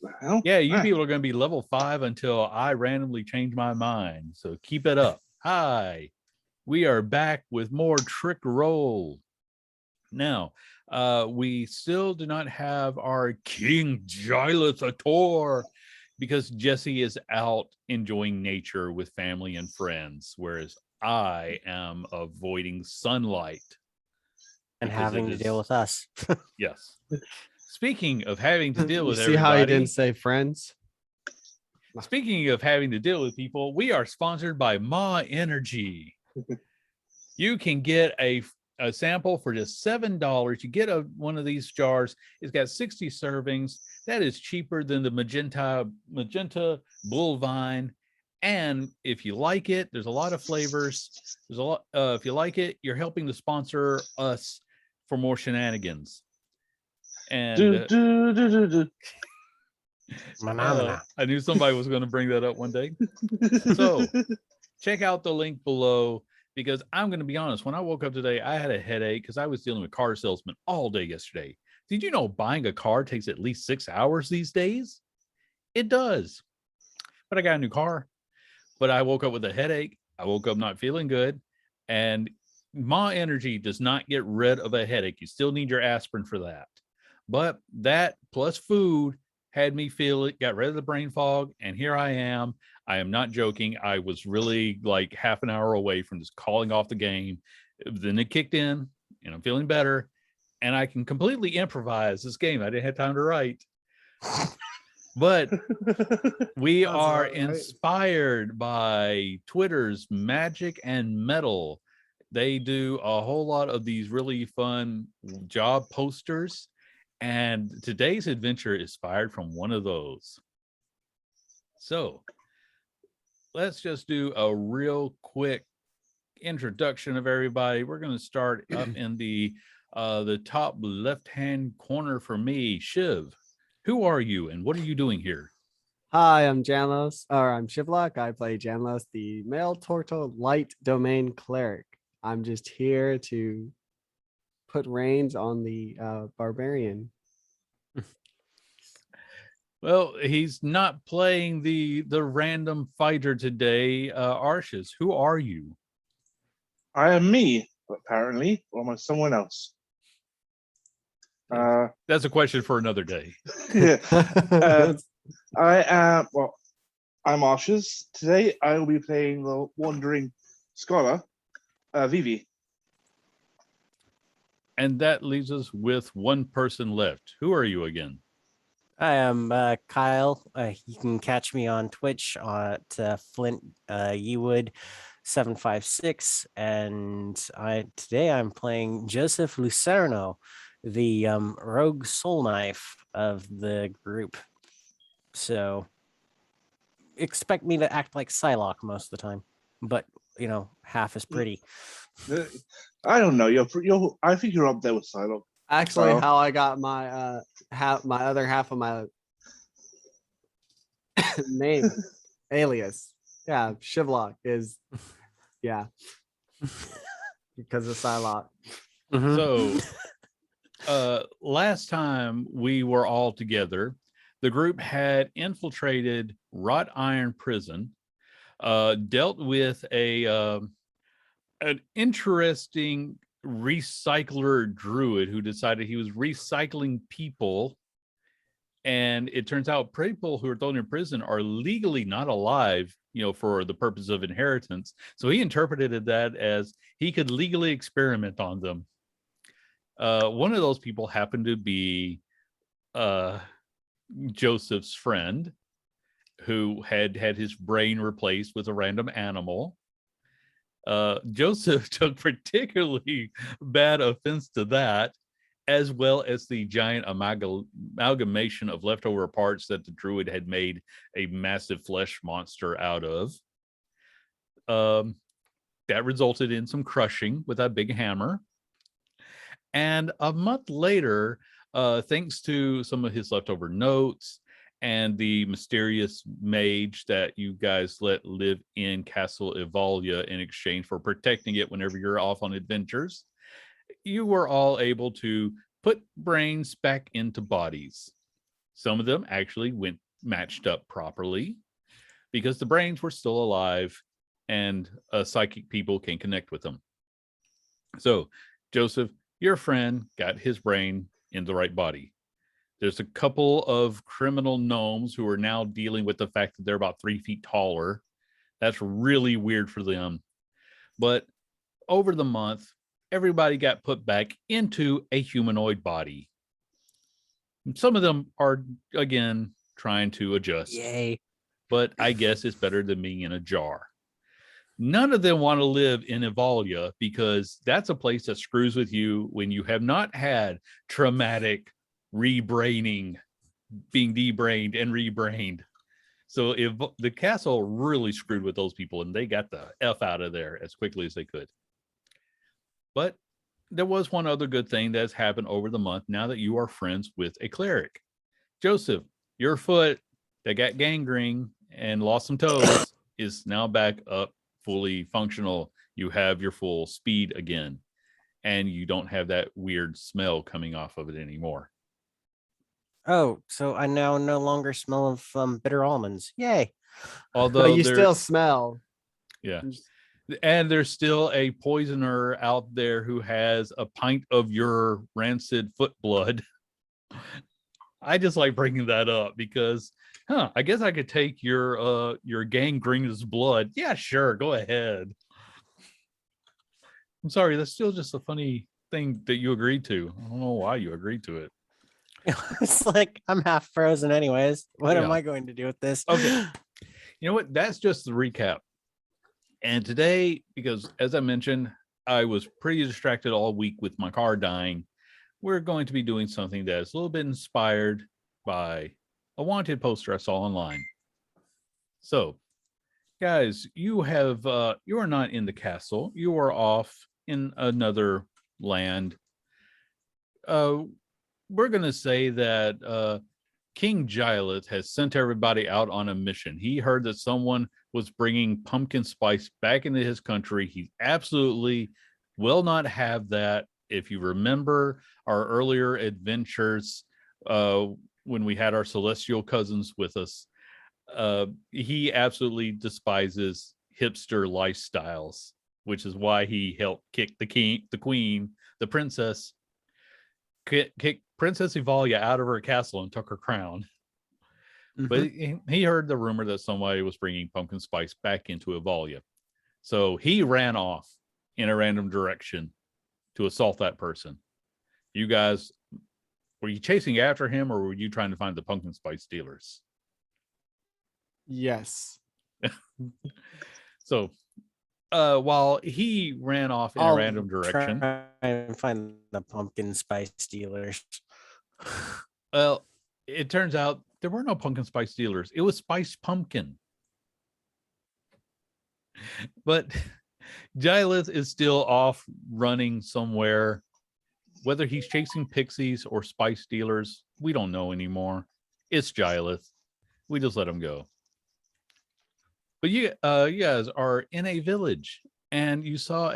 Well, Yeah, you ah, people are going to be level 5 until I randomly change my mind. So keep it up. Hi, we are back with more Trick Roll. Now, we still do not have our King Gilator because Jesse is out enjoying nature with family and friends, whereas I am avoiding sunlight And because it having to deal is, with us. yes. Speaking of having to deal You with see how he didn't everybody, say friends? speaking of having to deal with people, we are sponsored by Ma Energy. You can get a sample for just $7. You get one of these jars. It's got 60 servings. That is cheaper than the magenta bullvine. And if you like it, there's a lot of flavors. There's a lot. If you like it, you're helping to sponsor us for more shenanigans. And do, do, do, do, do. I knew somebody was going to bring that up one day. So check out the link below, because I'm going to be honest, when I woke up today, I had a headache because I was dealing with car salesmen all day yesterday. Did you know buying a car takes at least 6 hours these days? It does. But I got a new car. But I woke up with a headache. I woke up not feeling good. And Ma Energy does not get rid of a headache. You still need your aspirin for that. But that plus food had me feel it, got rid of the brain fog. And here I am. I am not joking. I was really like half an hour away from just calling off the game. Then it kicked in and I'm feeling better. And I can completely improvise this game. I didn't have time to write. But we Sounds are about right. inspired by Twitter's Magic and Metal. They do a whole lot of these really fun job posters. And today's adventure is inspired from one of those. So let's just do a real quick introduction of everybody. We're going to start up in the top left-hand corner for me. Shiv, who are you and what are you doing here? Hi, I'm Janlos, or I'm Shivlock. I play Janlos, the male Torto light domain cleric. I'm just here to put reins on the barbarian. Well, he's not playing the random fighter today. Arshis, who are you? I am me, apparently, or am I someone else? That's a question for another day. I am, well, I'm Ashes. Today I will be playing the Wandering Scholar, Vivi. And that leaves us with one person left. Who are you again? I am Kyle. You can catch me on Twitch at Flint Yewood 756, and today I'm playing Joseph Lucerno, the rogue soul knife of the group. So expect me to act like Psylocke most of the time, but half as pretty. I don't know. I think you're up there with Psylocke. Actually, Oh. how I got my my other half of my name alias, yeah, Shivlock is, yeah, because of Psylocke. Mm-hmm. So last time we were all together, the group had infiltrated Wrought Iron Prison, dealt with an interesting recycler druid who decided he was recycling people. And it turns out people who are thrown in prison are legally not alive, for the purpose of inheritance. So he interpreted that as he could legally experiment on them. One of those people happened to be Joseph's friend, who had his brain replaced with a random animal. Joseph took particularly bad offense to that, as well as the giant amalgamation of leftover parts that the druid had made a massive flesh monster out of. That resulted in some crushing with a big hammer. And a month later, thanks to some of his leftover notes and the mysterious mage that you guys let live in Castle Evalia in exchange for protecting it whenever you're off on adventures, you were all able to put brains back into bodies. Some of them actually went matched up properly because the brains were still alive and psychic people can connect with them. So, Joseph, your friend got his brain in the right body. There's a couple of criminal gnomes who are now dealing with the fact that they're about 3 feet taller. That's really weird for them. But over the month, everybody got put back into a humanoid body. Some of them are, again, trying to adjust. Yay. But I guess it's better than being in a jar. None of them want to live in Evalia because that's a place that screws with you when you have not had traumatic rebraining, being debrained and rebrained. So if the castle really screwed with those people and they got the F out of there as quickly as they could. But there was one other good thing that's happened over the month now that you are friends with a cleric. Joseph, your foot that got gangrene and lost some toes is now back up, fully functional. You have your full speed again, and you don't have that weird smell coming off of it anymore. Oh, so I now no longer smell of bitter almonds. Yay. Although But you there- still smell. yeah. And there's still a poisoner out there who has a pint of your rancid foot blood. I just like bringing that up because, I guess I could take your gangrenous blood. Yeah, sure, go ahead. I'm sorry, that's still just a funny thing that you agreed to. I don't know why you agreed to it. It's like I'm half frozen anyways. What am Yeah. I going to do with this? Okay. You know what? That's just the recap. And today, because as I mentioned, I was pretty distracted all week with my car dying. We're going to be doing something that is a little bit inspired by a wanted poster I saw online. So, guys, you are not in the castle. You are off in another land. We're going to say that King Gileth has sent everybody out on a mission. He heard that someone was bringing pumpkin spice back into his country. He absolutely will not have that. If you remember our earlier adventures, when we had our celestial cousins with us, he absolutely despises hipster lifestyles, which is why he helped kick the princess, kick Princess Evalia out of her castle and took her crown. But he heard the rumor that somebody was bringing pumpkin spice back into Evalia. So he ran off in a random direction to assault that person. You guys, were you chasing after him or were you trying to find the pumpkin spice dealers? Yes. So while he ran off in a random direction, Try and find the pumpkin spice dealers. well, it turns out there were no pumpkin spice dealers. It was spiced pumpkin. But Gileth is still off running somewhere. Whether he's chasing pixies or spice dealers, we don't know anymore. It's Gileth. We just let him go. But you guys are in a village and you saw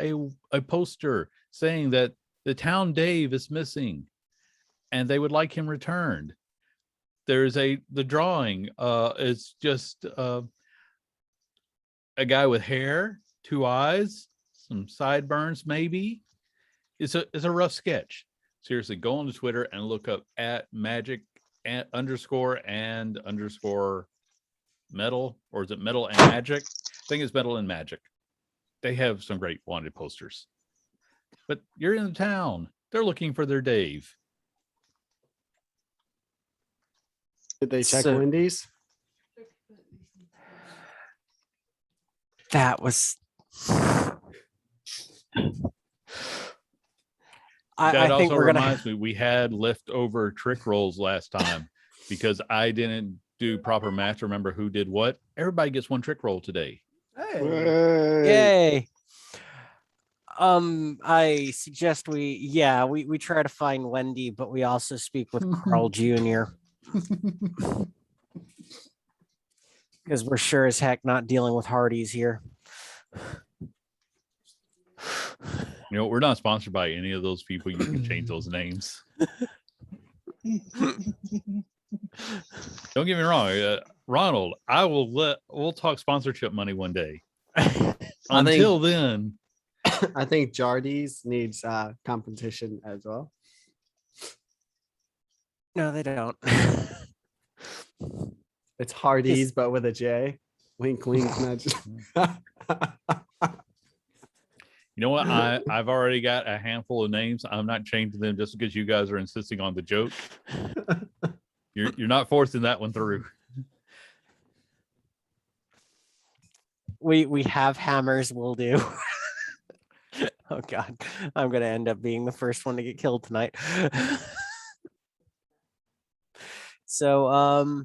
a poster saying that the town Dave is missing and they would like him returned. There's the drawing is just a guy with hair, 2 eyes, some sideburns maybe. It's a rough sketch. Seriously, go on to Twitter and look up @magic _and_ metal, or is it metal and magic? I think it's metal and magic. They have some great wanted posters. But you're in the town. They're looking for their Dave. Did they check So- Wendy's? That was. That I think also we're gonna. reminds me, we had leftover trick rolls last time because I didn't do proper math to remember who did what. Everybody gets 1 trick roll today. Hey. Yay. I suggest we try to find Wendy, but we also speak with Carl Jr. Because we're sure as heck not dealing with Hardys here. You know, we're not sponsored by any of those people. You can change those names. Don't get me wrong, Ronald. We'll talk sponsorship money one day. I think- Until then, I think Jardy's needs competition as well. No, they don't. It's Hardee's, but with a J. Wink, wink, nudge. you know what? I've already got a handful of names. I'm not changing them just because you guys are insisting on the joke. You're not forcing that one through. We have hammers. Will do. Oh God, I'm gonna end up being the first one to get killed tonight. So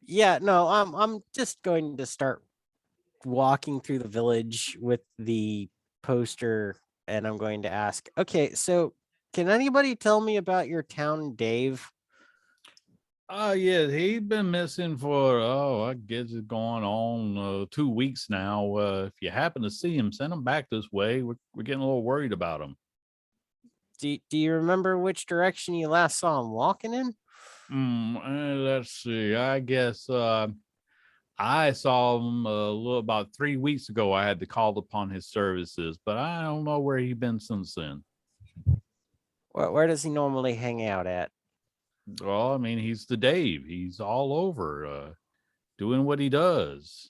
yeah, no, I'm just going to start walking through the village with the poster, and I'm going to ask, okay, so can anybody tell me about your town, Dave? Yeah, he's been missing for I guess it's going on 2 weeks now. If you happen to see him, send him back this way. We're getting a little worried about him. Do you remember which direction you last saw him walking in? Let's see. I guess I saw him about 3 weeks ago. I had to call upon his services, but I don't know where he's been since then. Where does he normally hang out at? Well, I mean, he's the Dave. He's all over doing what he does.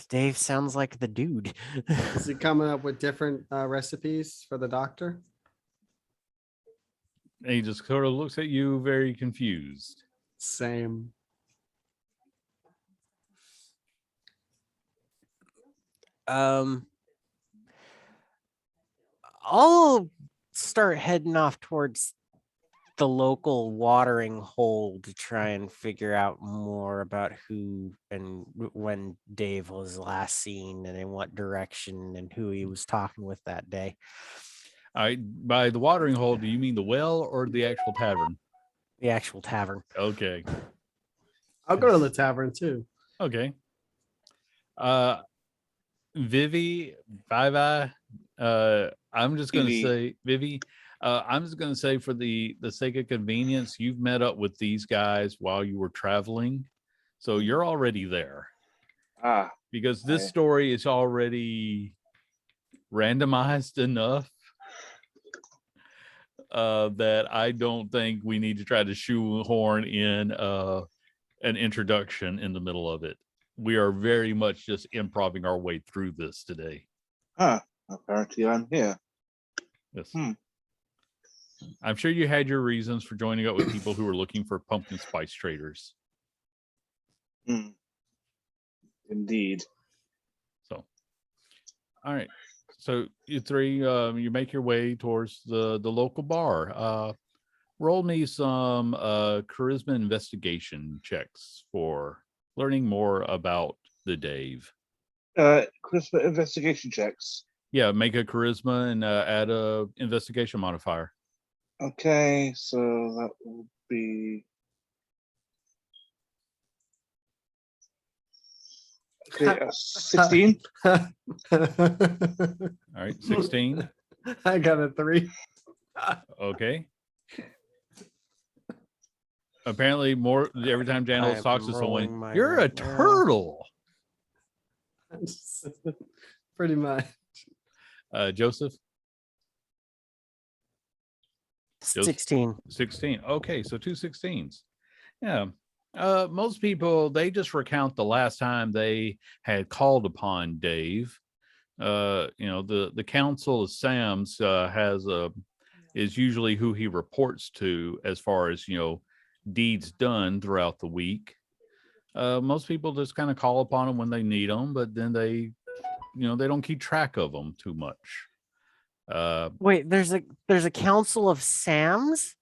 Dave sounds like the dude. Is he coming up with different recipes for the doctor? And he just sort of looks at you very confused. Same. I'll start heading off towards the local watering hole to try and figure out more about who and when Dave was last seen and in what direction and who he was talking with that day. By the watering hole, do you mean the well or the actual tavern? The actual tavern. Okay. I'll go to the tavern too. Okay. Vivi, I'm just gonna Vivi. say Vivi. I'm just gonna say for the sake of convenience, you've met up with these guys while you were traveling, so you're already there. Because this Okay. story is already randomized enough that I don't think we need to try to shoehorn in an introduction in the middle of it. We are very much just improving our way through this today. Apparently I'm here. Yes. Hmm. I'm sure you had your reasons for joining up with people who were looking for pumpkin spice traders. Indeed. So, all right. So you three, you make your way towards the local bar. Roll me some charisma investigation checks for learning more about the Dave. Charisma investigation checks. Yeah, make a charisma and add a investigation modifier. Okay, so that will be okay. 16. All right, 16. I got a 3. Okay. Apparently, more every time Janos I'm talks to rolling someone, mine you're a right now. turtle. Pretty much. Joseph, 16. 16. Okay, so 2 16s. Yeah. Most people, they just recount the last time they had called upon Dave. The council of Sam's is usually who he reports to as far as deeds done throughout the week. Most people just kind of call upon them when they need them, but then they don't keep track of them too much. Wait, there's a council of Sams?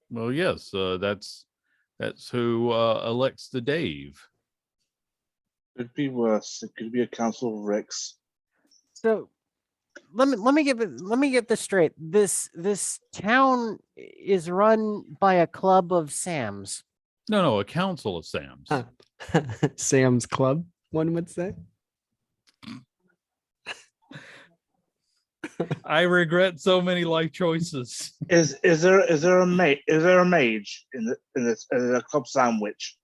Well, yes, that's who elects the Dave. Could be worse. It could be a council of Ricks. So let me get this straight. This town is run by a club of Sams. No, a council of Sam's. Sam's Club, one would say. I regret so many life choices. Is there a mage in the club sandwich?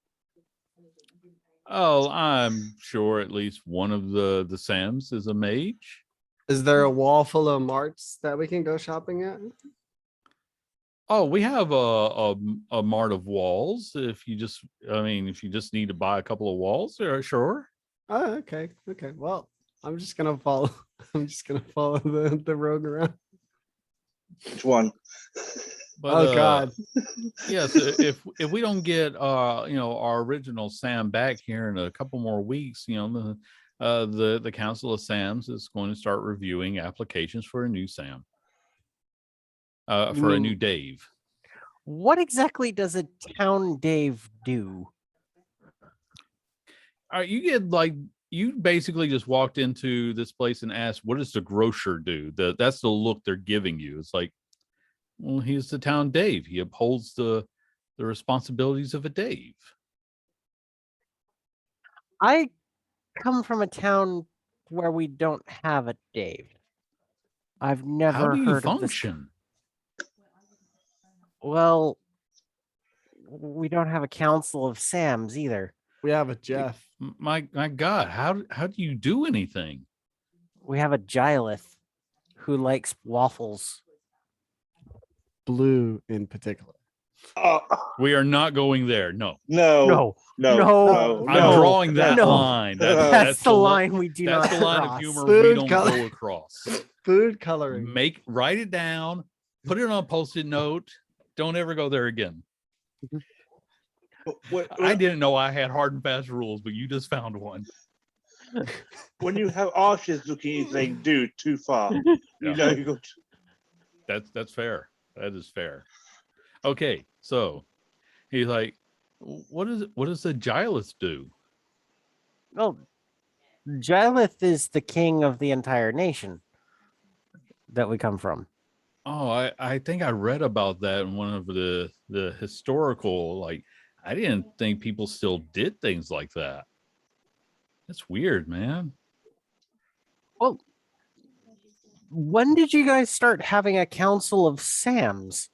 Oh, I'm sure at least one of the Sams is a mage. Is there a wall full of marts that we can go shopping at? Oh, we have a mart of walls. If you just need to buy a couple of walls, sure. Oh, okay. Okay. Well, I'm just gonna follow. I'm just gonna follow the rogue around. Which one? But, Oh God. yes, if we don't get our original Sam back here in a couple more weeks, the Council of Sams is going to start reviewing applications for a new Sam. For a new Dave. What exactly does a town Dave do? You basically just walked into this place and asked, what does the grocer do? That's the look they're giving you. It's like, well, he's the town Dave. He upholds the responsibilities of a Dave. I come from a town where we don't have a Dave. I've never How do you heard of this. function? Well, we don't have a council of Sams either. We have a Jeff. My God, how do you do anything? We have a Gylith who likes waffles. Blue in particular. We are not going there. No. No. I'm drawing that No. line. That's the line we do not That's the line of cross. humor Food we don't color. go across. Food coloring. Write it down, put it on a post-it note. Don't ever go there again. I didn't know I had hard and fast rules, but you just found one. When you have archers looking at you saying, dude, too far. You Yeah. know you got That's fair. That is fair. Okay, so he's like, what does the Gylith do? Well, Gylith is the king of the entire nation that we come from. Oh, I think I read about that in one of the historical, like, I didn't think people still did things like that. That's weird, man. Well, when did you guys start having a council of Sams?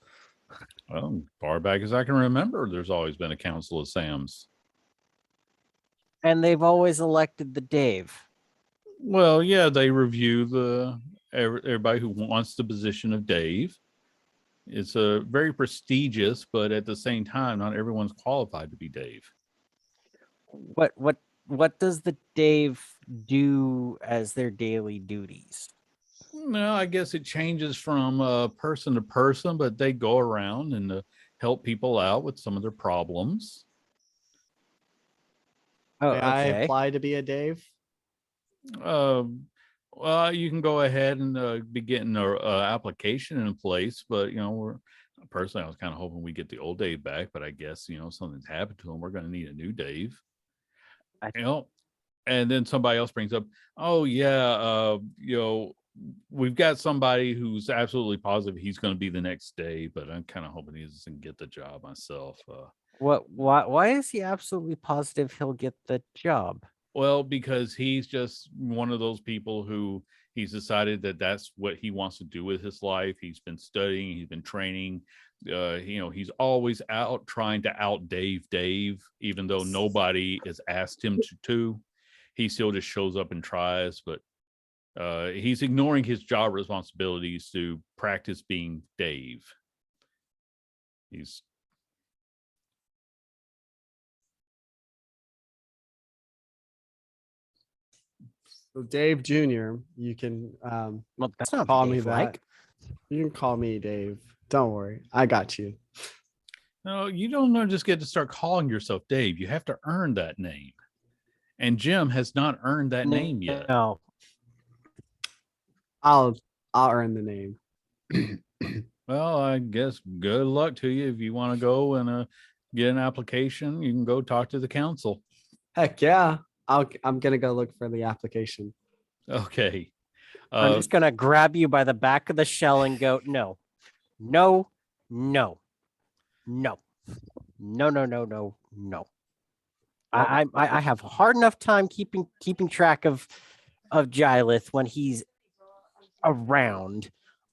Well, far back as I can remember, there's always been a council of Sams. And they've always elected the Dave. Well, yeah, they review everybody who wants the position of Dave. It's a very prestigious, but at the same time, not everyone's qualified to be Dave. What does the Dave do as their daily duties? No, I guess it changes from person to person, but they go around and help people out with some of their problems. Oh, May I okay. apply to be a Dave? Well, you can go ahead and be getting an application in place, but personally, I was kind of hoping we get the old Dave back, but I guess something's happened to him. We're going to need a new Dave. And then somebody else brings up, oh yeah, we've got somebody who's absolutely positive he's going to be the next Dave, but I'm kind of hoping he doesn't get the job myself. Why is he absolutely positive he'll get the job? Well, because he's just one of those people who he's decided that that's what he wants to do with his life. He's been studying, he's been training. He's always out trying to out Dave, even though nobody has asked him to. He still just shows up and tries, but he's ignoring his job responsibilities to practice being Dave. So Dave Jr., you can Well, that's not call Dave me that. like. You can call me Dave. Don't worry. I got you. No, you don't just get to start calling yourself Dave. You have to earn that name. And Jim has not earned that name yet. No. I'll earn the name. Well, I guess good luck to you. If you want to go and get an application, you can go talk to the council. Heck yeah. I'm gonna go look for the application. Okay. I'm just gonna grab you by the back of the shell and go, no. I have a hard enough time keeping track of Gylith when he's around.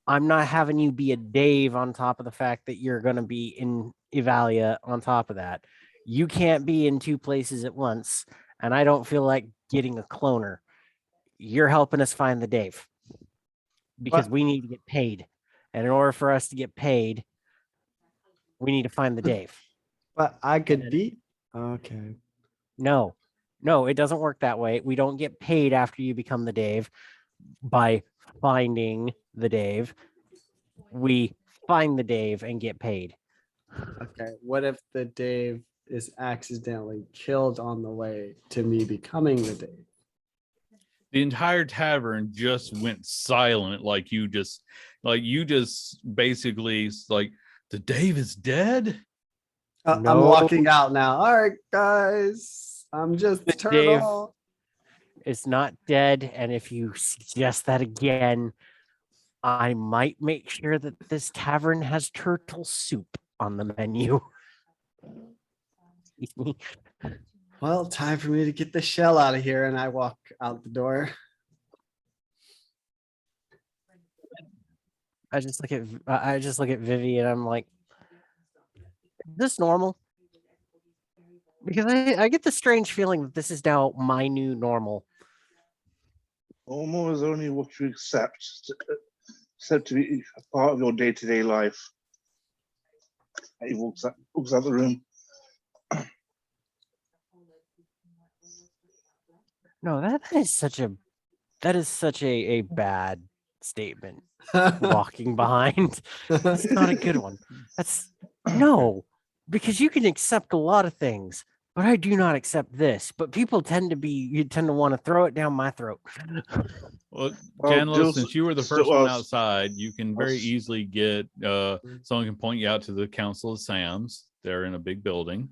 I'm not having you be a Dave on top of the fact that you're going to be in Evalia on top of that. You can't be in two places at once, and I don't feel like getting a cloner. You're helping us find the Dave because But- we need to get paid. And in order for us to get paid, we need to find the Dave. But I could And- be okay. No, it doesn't work that way. We don't get paid after you become the Dave by finding the Dave. We find the Dave and get paid. Okay. What if the Dave is accidentally killed on the way to me becoming the Dave? The entire tavern just went silent, like you just basically like the Dave is dead. I'm No. walking out now. All right, guys. I'm just The turtle. It's not dead. And if you suggest that again, I might make sure that this tavern has turtle soup on the menu. Well, time for me to get the shell out of here, and I walk out the door. I just look at Vivi and I'm like, is this normal? Because I get the strange feeling that this is now my new normal. Normal is only what you accept to be a part of your day-to-day life. He walks out the room. No, that is such a bad statement. Walking behind. That's not a good one. That's no, because you can accept a lot of things, but I do not accept this. But people tend to want to throw it down my throat. Well, Well, Janlo, Jules- since you were the still first one us. outside, you can very Us. easily get someone can point you out to the Council of Sams. They're in a big building,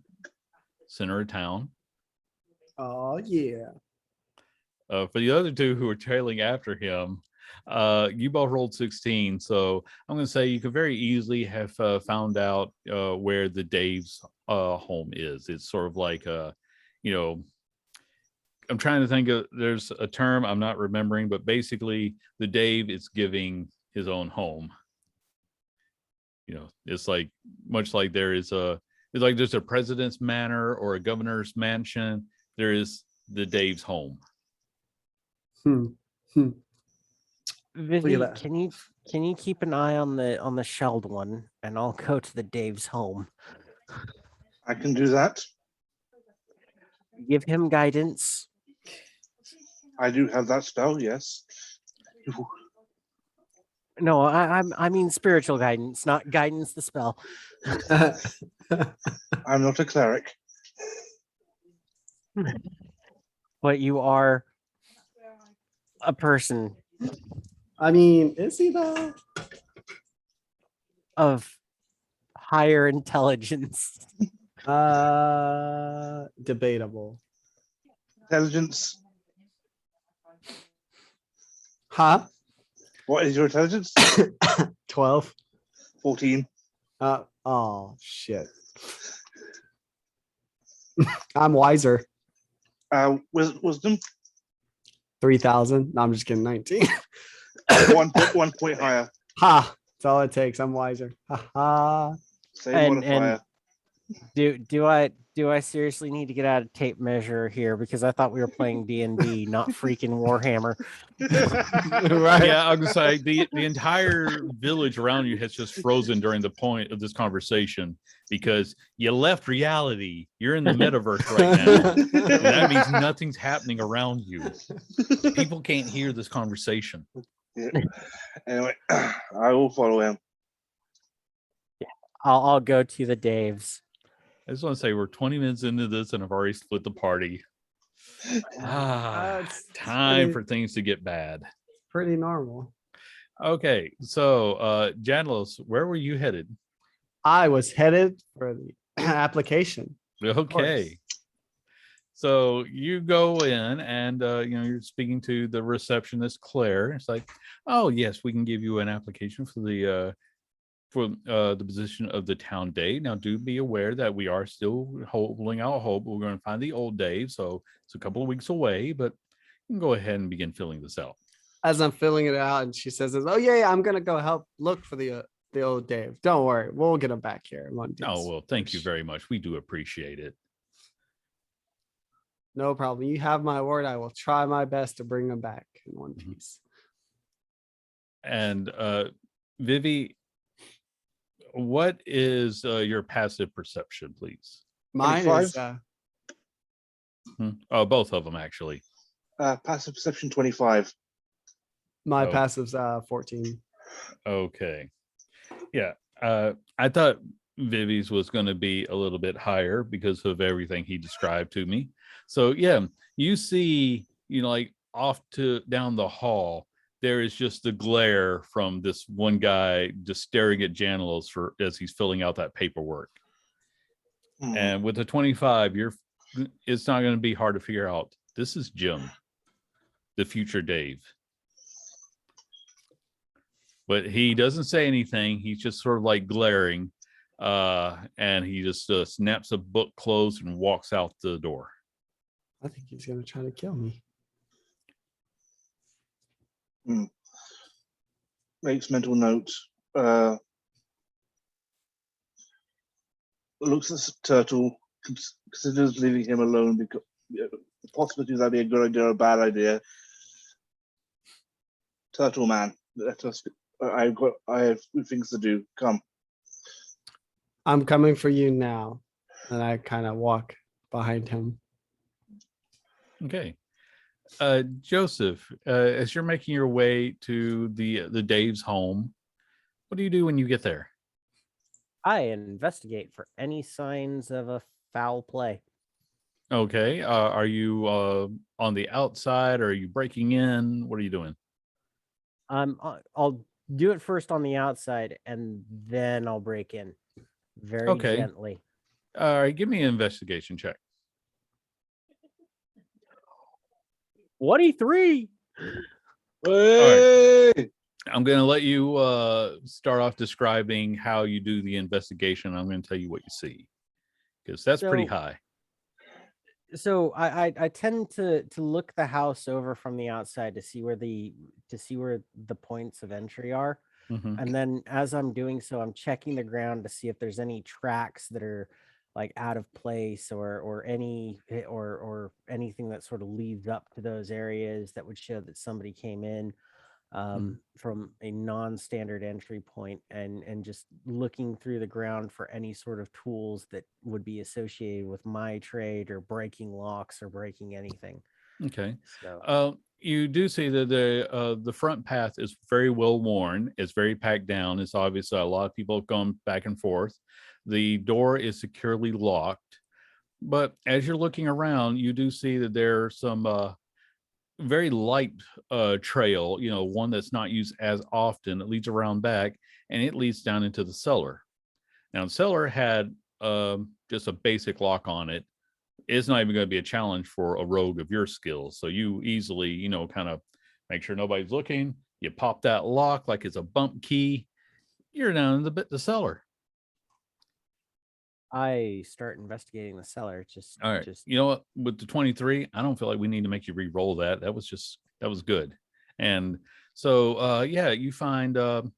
center of town. Oh yeah. For the other two who are trailing after him, you both rolled 16. So I'm going to say you could very easily have found out where the Dave's home is. It's sort of like I'm trying to think of, there's a term I'm not remembering, but basically the Dave is giving his own home. It's like much like there's a president's manor or a governor's mansion. There is the Dave's home. Vivi, that. can you keep an eye on the shelled one, and I'll go to the Dave's home. I can do that. Give him guidance. I do have that spell, yes. No, I mean spiritual guidance, not guidance the spell. I'm not a cleric. But you are a person I mean, is he though? of higher intelligence. Debatable. Intelligence. Huh? What is your intelligence? 12. 14. Oh shit. I'm wiser. Wisdom. 3,000. No, I'm just kidding. 19. 1 point higher. Ha! That's all it takes. I'm wiser. Ha ha. Same And- modifier. Do I seriously need to get out a tape measure here, because I thought we were playing D&D, not freaking Warhammer. Right. Yeah, I'm gonna say the entire village around you has just frozen during the point of this conversation because you left reality. You're in the metaverse right now. And that means nothing's happening around you. People can't hear this conversation. Yeah. Anyway, I will follow him. I'll go to the Daves. I just want to say we're 20 minutes into this and I've already split the party. It's Time pretty- for things to get bad. pretty normal. Okay, so Janlos, where were you headed? I was headed for the application. Okay. So you go in and you're speaking to the receptionist Claire. It's like, oh yes, we can give you an application for the position of the town Dave. Now do be aware that we are still holding out hope. We're going to find the old Dave, so it's a couple of weeks away, but you can go ahead and begin filling this out. as I'm filling it out, and she says, "Oh yeah, I'm gonna go help look for the old Dave. Don't worry, we'll get him back here in one piece." Oh, well, thank you very much. We do appreciate it. No problem. You have my word. I will try my best to bring him back in one Mhm. piece. And Vivi, what is your passive perception, please? Mine 25? is Oh, both of them actually. Passive perception 25. my Oh. passive's 14. Okay. Yeah. I thought Vivi's was going to be a little bit higher because of everything he described to me. So yeah, you see, like off to down the hall, there is just the glare from this one guy just staring at Janilos as he's filling out that paperwork. Hmm. And with the 25, it's not going to be hard to figure out. This is Jim, the future Dave. But he doesn't say anything. He's just sort of like glaring. And he just snaps a book closed and walks out the door. I think he's gonna try to kill me. Makes mental note. Looks at the turtle, considers leaving him alone because the possibility that'd be a good idea or a bad idea. Turtle man, let us. I have things to do. Come. I'm coming for you now. And I kind of walk behind him. Okay. Joseph, as you're making your way to the Dave's home, what do you do when you get there? I investigate for any signs of a foul play. Okay. Are you on the outside? Or are you breaking in? What are you doing? I'll do it first on the outside, and then I'll break in very Okay. gently. All right. Give me an investigation check. 23. Hey! I'm going to let you start off describing how you do the investigation. I'm going to tell you what you see because that's pretty So- high. So I tend to look the house over from the outside to see where the points of entry are. Mhm. And then as I'm doing so, I'm checking the ground to see if there's any tracks that are like out of place or anything that sort of leads up to those areas that would show that somebody came in from a non-standard entry point, and just looking through the ground for any sort of tools that would be associated with my trade or breaking locks or breaking anything. Okay. So You do see that the front path is very well worn. It's very packed down. It's obvious a lot of people have gone back and forth. The door is securely locked. But as you're looking around, you do see that there are some very light trail, one that's not used as often. It leads around back and it leads down into the cellar. Now, the cellar had just a basic lock on it. It's not even going to be a challenge for a rogue of your skills. So you easily, kind of make sure nobody's looking. You pop that lock like it's a bump key. You're down in the cellar. I start investigating the cellar. All right. You know what? With the 23, I don't feel like we need to make you re-roll that. That was good. And so, you find the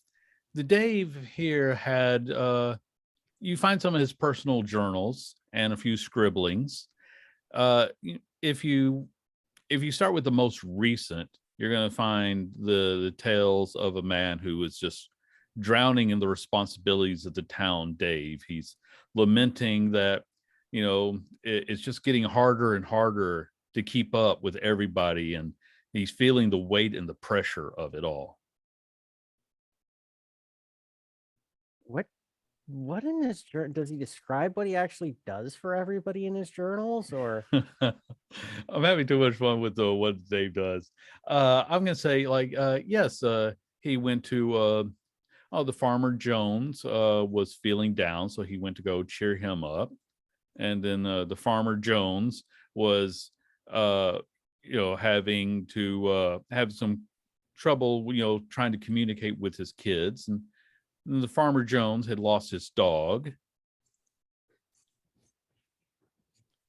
Dave here had, you find some of his personal journals and a few scribblings. If you start with the most recent, you're going to find the tales of a man who is just drowning in the responsibilities of the town. Dave, he's lamenting that it's just getting harder and harder to keep up with everybody, and he's feeling the weight and the pressure of it all. What in his journal does he describe what he actually does for everybody in his journals, or I'm having too much fun with what Dave does. I'm gonna say yes, he went to the farmer Jones was feeling down, so he went to go cheer him up. And then the farmer Jones was having to have some trouble trying to communicate with his kids. And the farmer Jones had lost his dog.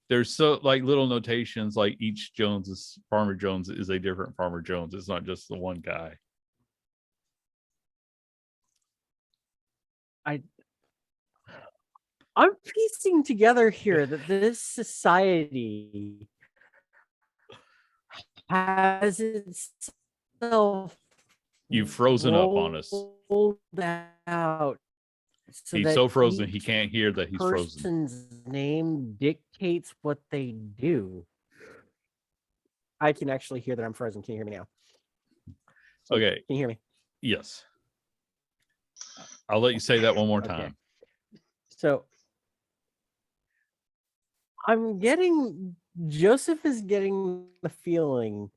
there's so like little notations, like each Farmer Jones is a different Farmer Jones. It's not just the one guy. I'm piecing together here that this society has itself You've frozen up on us. rolled out so He's that so frozen he each can't hear that he's frozen. person's name dictates what they do. I can actually hear that I'm frozen. Can you hear me now? Okay. Can you hear me? Yes. I'll let you say that one more Okay. time. So Joseph is getting the feeling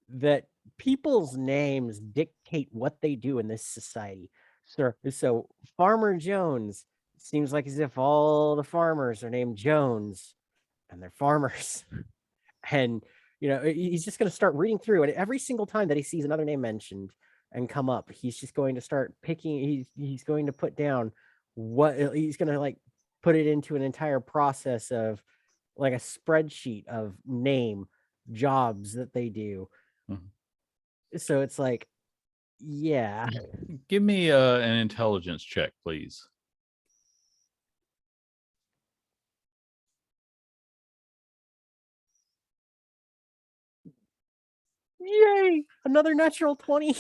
that people's names dictate what they do in this society. So Farmer Jones seems like as if all the farmers are named Jones and they're farmers. And he's just going to start reading through, and every single time that he sees another name mentioned and come up, he's just going to start picking. He's going to put down what he's going to like put it into an entire process of like a spreadsheet of name, jobs that they do. So it's like, yeah. Give me an intelligence check, please. Yay! Another natural 20.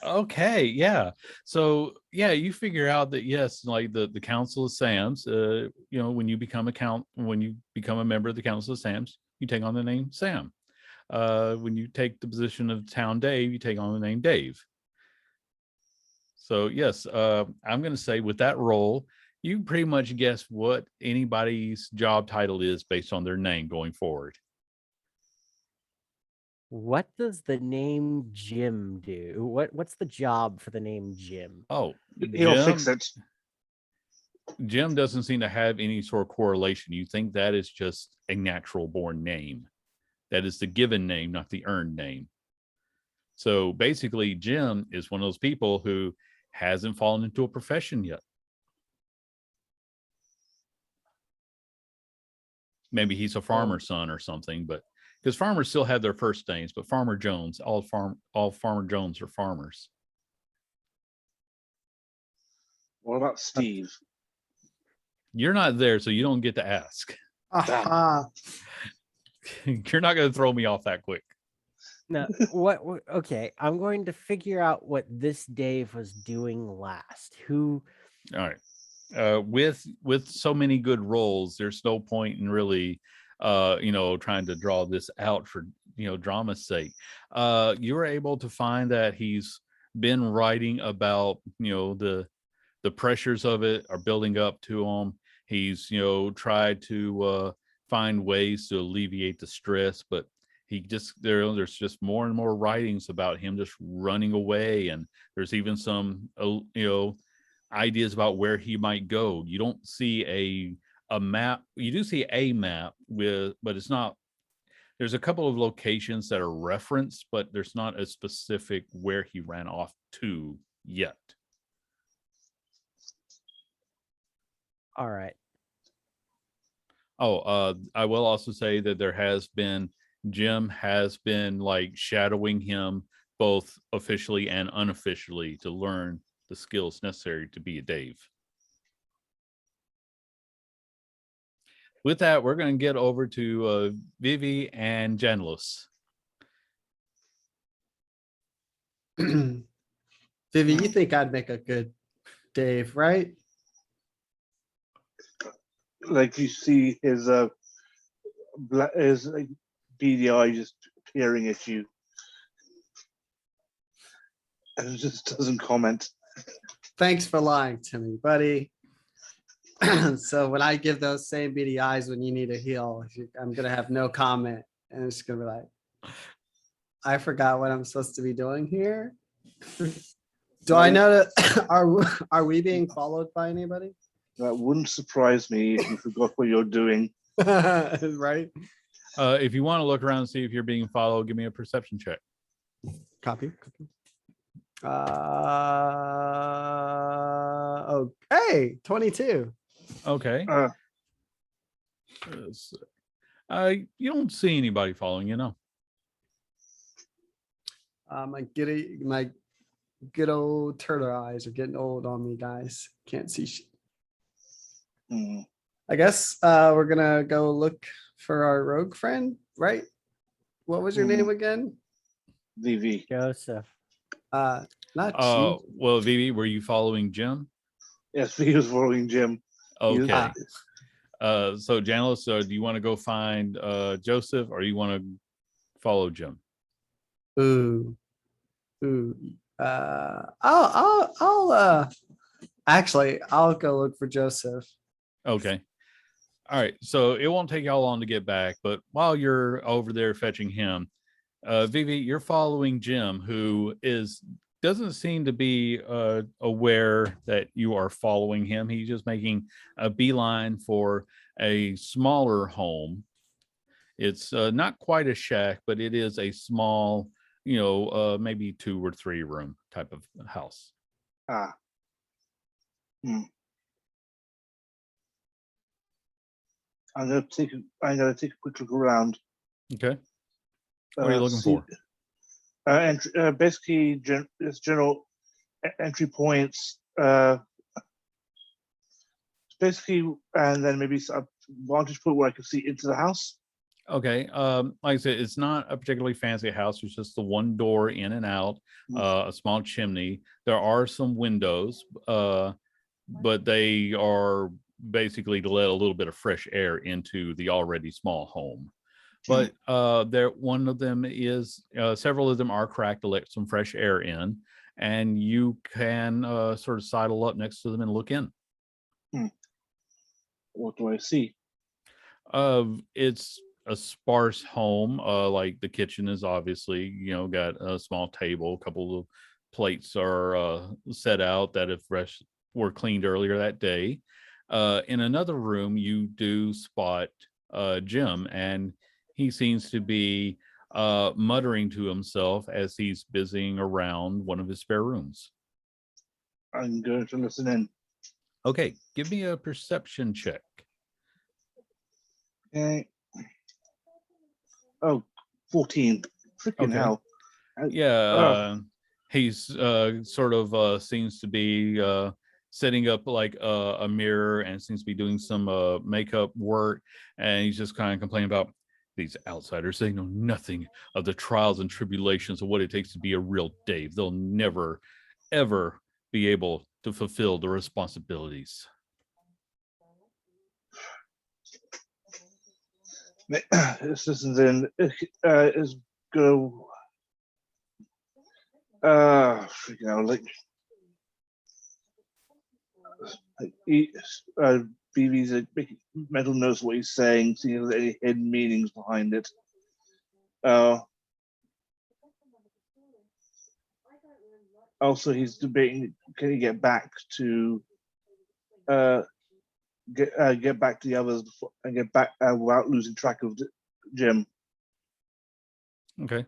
Okay, yeah. So yeah, you figure out that yes, like the Council of Sams, when you become a member of the Council of Sams, you take on the name Sam. When you take the position of Town Dave, you take on the name Dave. So yes, I'm going to say with that role, you pretty much guess what anybody's job title is based on their name going forward. What does the name Jim do? What's the job for the name Jim? Oh, He'll fix it. Jim doesn't seem to have any sort of correlation. You think that is just a natural born name. That is the given name, not the earned name. So basically, Jim is one of those people who hasn't fallen into a profession yet. Maybe he's a farmer's son or something, but because farmers still have their first names, but Farmer Jones, all Farmer Jones are farmers. What about Steve? You're not there, so you don't get to ask. Aha. You're not going to throw me off that quick. Now, okay, I'm going to figure out what this Dave was doing last. Who? All right. With so many good roles, there's no point in really trying to draw this out for drama's sake. You were able to find that he's been writing about the pressures of it are building up to him. He's tried to find ways to alleviate the stress, but there's just more and more writings about him just running away, and there's even some ideas about where he might go. You don't see a map. You do see a map but it's not. There's a couple of locations that are referenced, but there's not a specific where he ran off to yet. All right. I will also say that Jim has been like shadowing him both officially and unofficially to learn the skills necessary to be a Dave. With that, we're going to get over to Vivi and Janlos. Vivi, you think I'd make a good Dave, right? Like you see his beady eye just peering at you, and it just doesn't comment. Thanks for lying to me, buddy. So when I give those same beady eyes when you need a heal, I'm gonna have no comment, and it's gonna be like, I forgot what I'm supposed to be doing here. Do I know that? Are we being followed by anybody? That wouldn't surprise me if you forgot what you're doing. Right? If you want to look around and see if you're being followed, give me a perception check. Copy. Okay, 22. Okay. You don't see anybody following you, no. My good old turtle eyes are getting old on me, guys. Can't see shit. Hmm. I guess we're gonna go look for our rogue friend, right? What was your name again? VV. Joseph. Not Well, Vivi, were you following Jim? Yes, he was following Jim. He was- Okay. So Janice, do you want to go find Joseph, or you want to follow Jim? Ooh. I'll actually I'll go look for Joseph. Okay. All right. So it won't take y'all long to get back, but while you're over there fetching him, Vivi, you're following Jim, who doesn't seem to be aware that you are following him. He's just making a beeline for a smaller home. It's not quite a shack, but it is a small, maybe 2 or 3 room type of house. Ah. Hmm. I'm gonna take a quick look around. Okay. What are you looking see- for? Basically, it's general entry points. Basically, and then maybe a vantage point where I can see into the house. Okay. Like I said, it's not a particularly fancy house. It's just the one door in and out, a small chimney. There are some windows, but they are basically to let a little bit of fresh air into the already small home. But one of them is several of them are cracked to let some fresh air in, and you can sort of sidle up next to them and look in. What do I see? It's a sparse home. Like the kitchen is obviously, got a small table, a couple of plates are set out that were cleaned earlier that day. In another room, you do spot Jim, and he seems to be muttering to himself as he's busying around one of his spare rooms. I'm going to listen in. Okay, give me a perception check. Okay. Oh, 14. Freaking Okay. hell. Yeah, he's sort of seems to be setting up like a mirror and seems to be doing some makeup work, and he's just kind of complaining about these outsiders. They know nothing of the trials and tribulations of what it takes to be a real Dave. They'll never, ever be able to fulfill the responsibilities. This isn't in. Is go. Freaking hell! BB's making mental notes of what he's saying, seeing if there's any hidden meanings behind it. Also, he's debating: can he get back to get back to the others before, and get back without losing track of Jim? Okay.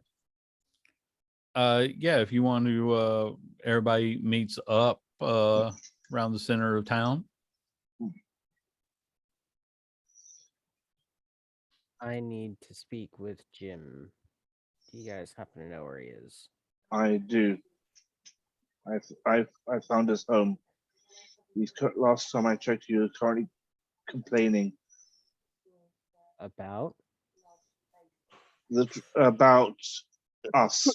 Yeah, if you want to, everybody meets up around the center of town. I need to speak with Jim. Do you guys happen to know where he is? I do. I found his home. Last time I checked, he was currently complaining About? about us.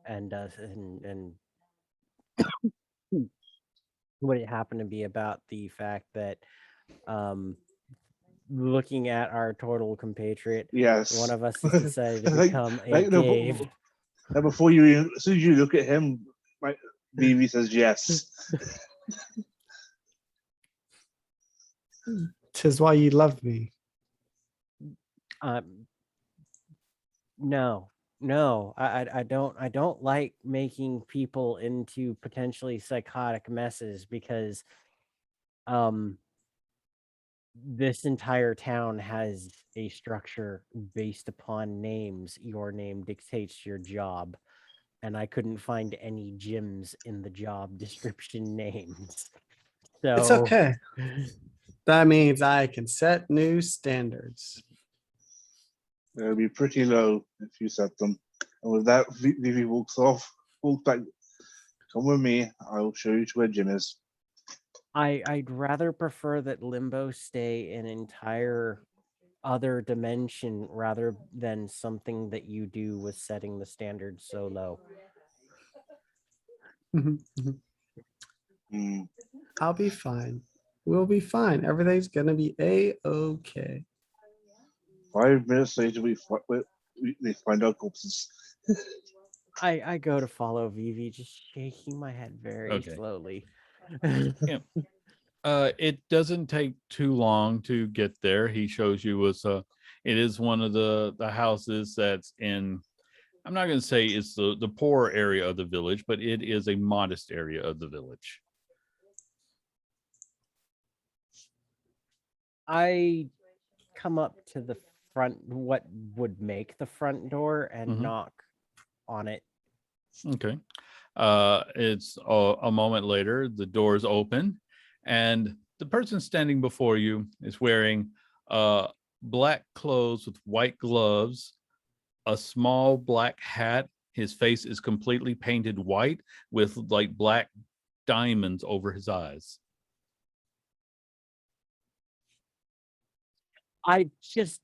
And would it happen to be about the fact that looking at our total compatriot, Yes. one of us has decided to Like- become a like, no, Dave? Now before you, as soon as you look at him, BB says yes. 'Tis why you love me. No, I don't like making people into potentially psychotic messes because this entire town has a structure based upon names. Your name dictates your job, and I couldn't find any gyms in the job description names. So It's okay. That means I can set new standards. They'll be pretty low if you set them. And with that, Vivi walks off, walks back. Come with me. I'll show you to where Jim is. I'd rather prefer that Limbo stay an entire other dimension rather than something that you do with setting the standard so low. Hmm. I'll be fine. We'll be fine. Everything's gonna be a-okay. 5 minutes later, we find our corpses. I go to follow Vivi, just shaking my head very Okay. slowly. It doesn't take too long to get there. He shows you it is one of the houses that's in, I'm not going to say it's the poor area of the village, but it is a modest area of the village. I come up to the front, what would make the front door, and Mhm. knock on it. Okay. It's a moment later, the doors open, and the person standing before you is wearing black clothes with white gloves, a small black hat. His face is completely painted white with like black diamonds over his eyes. I just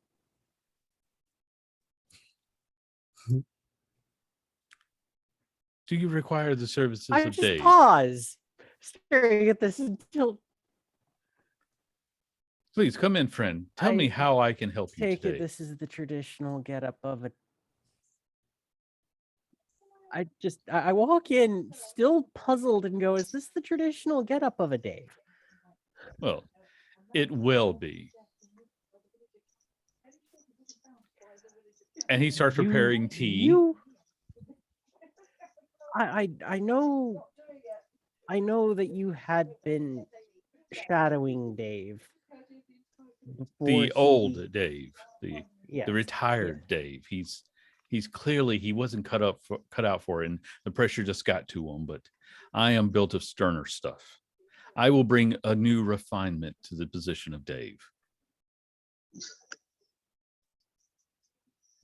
Do you require the services I of just Dave? pause, staring at this until Please come in, friend. Tell me I how I can help you take today. it this is the traditional getup of a. I walk in still puzzled and go, is this the traditional getup of a Dave? Well, it will be. And he starts preparing tea. You I know that you had been shadowing Dave before The he- old Dave, the yes, retired Dave. He's clearly he wasn't cut out for it, and the pressure just got to him. But I am built of sterner stuff. I will bring a new refinement to the position of Dave.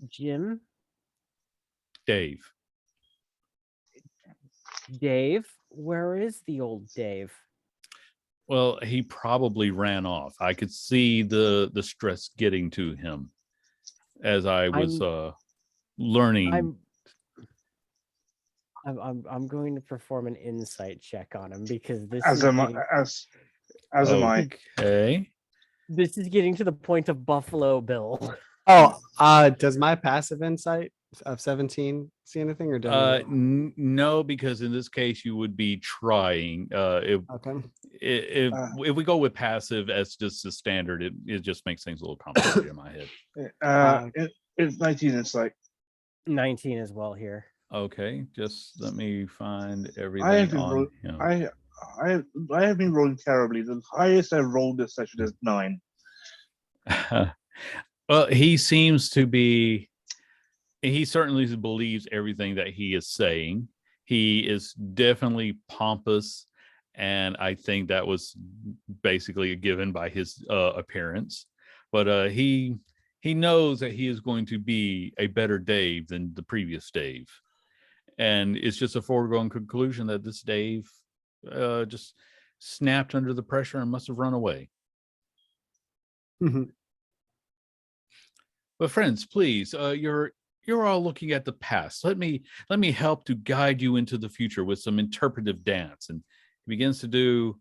Jim, Dave. Dave, where is the old Dave? Well, he probably ran off. I could see the stress getting to him as I was learning. I'm going to perform an insight check on him because this As is am I. getting, Am I. Okay. this is getting to the point of Buffalo Bill. Oh, does my passive insight of 17 see anything or don't? No, because in this case you would be trying. Okay. If we go with passive as just the standard, it just makes things a little complicated in my head. It's 19 insight. 19 as well here. Okay, just let me find I have everything been on him. I have been rolling terribly. The highest I've rolled this session is 9. Well, he seems to be. He certainly believes everything that he is saying. He is definitely pompous, and I think that was basically given by his appearance. But he knows that he is going to be a better Dave than the previous Dave, and it's just a foregone conclusion that this Dave just snapped under the pressure and must have run away. But friends, please, you're all looking at the past. Let me help to guide you into the future with some interpretive dance. And he begins to do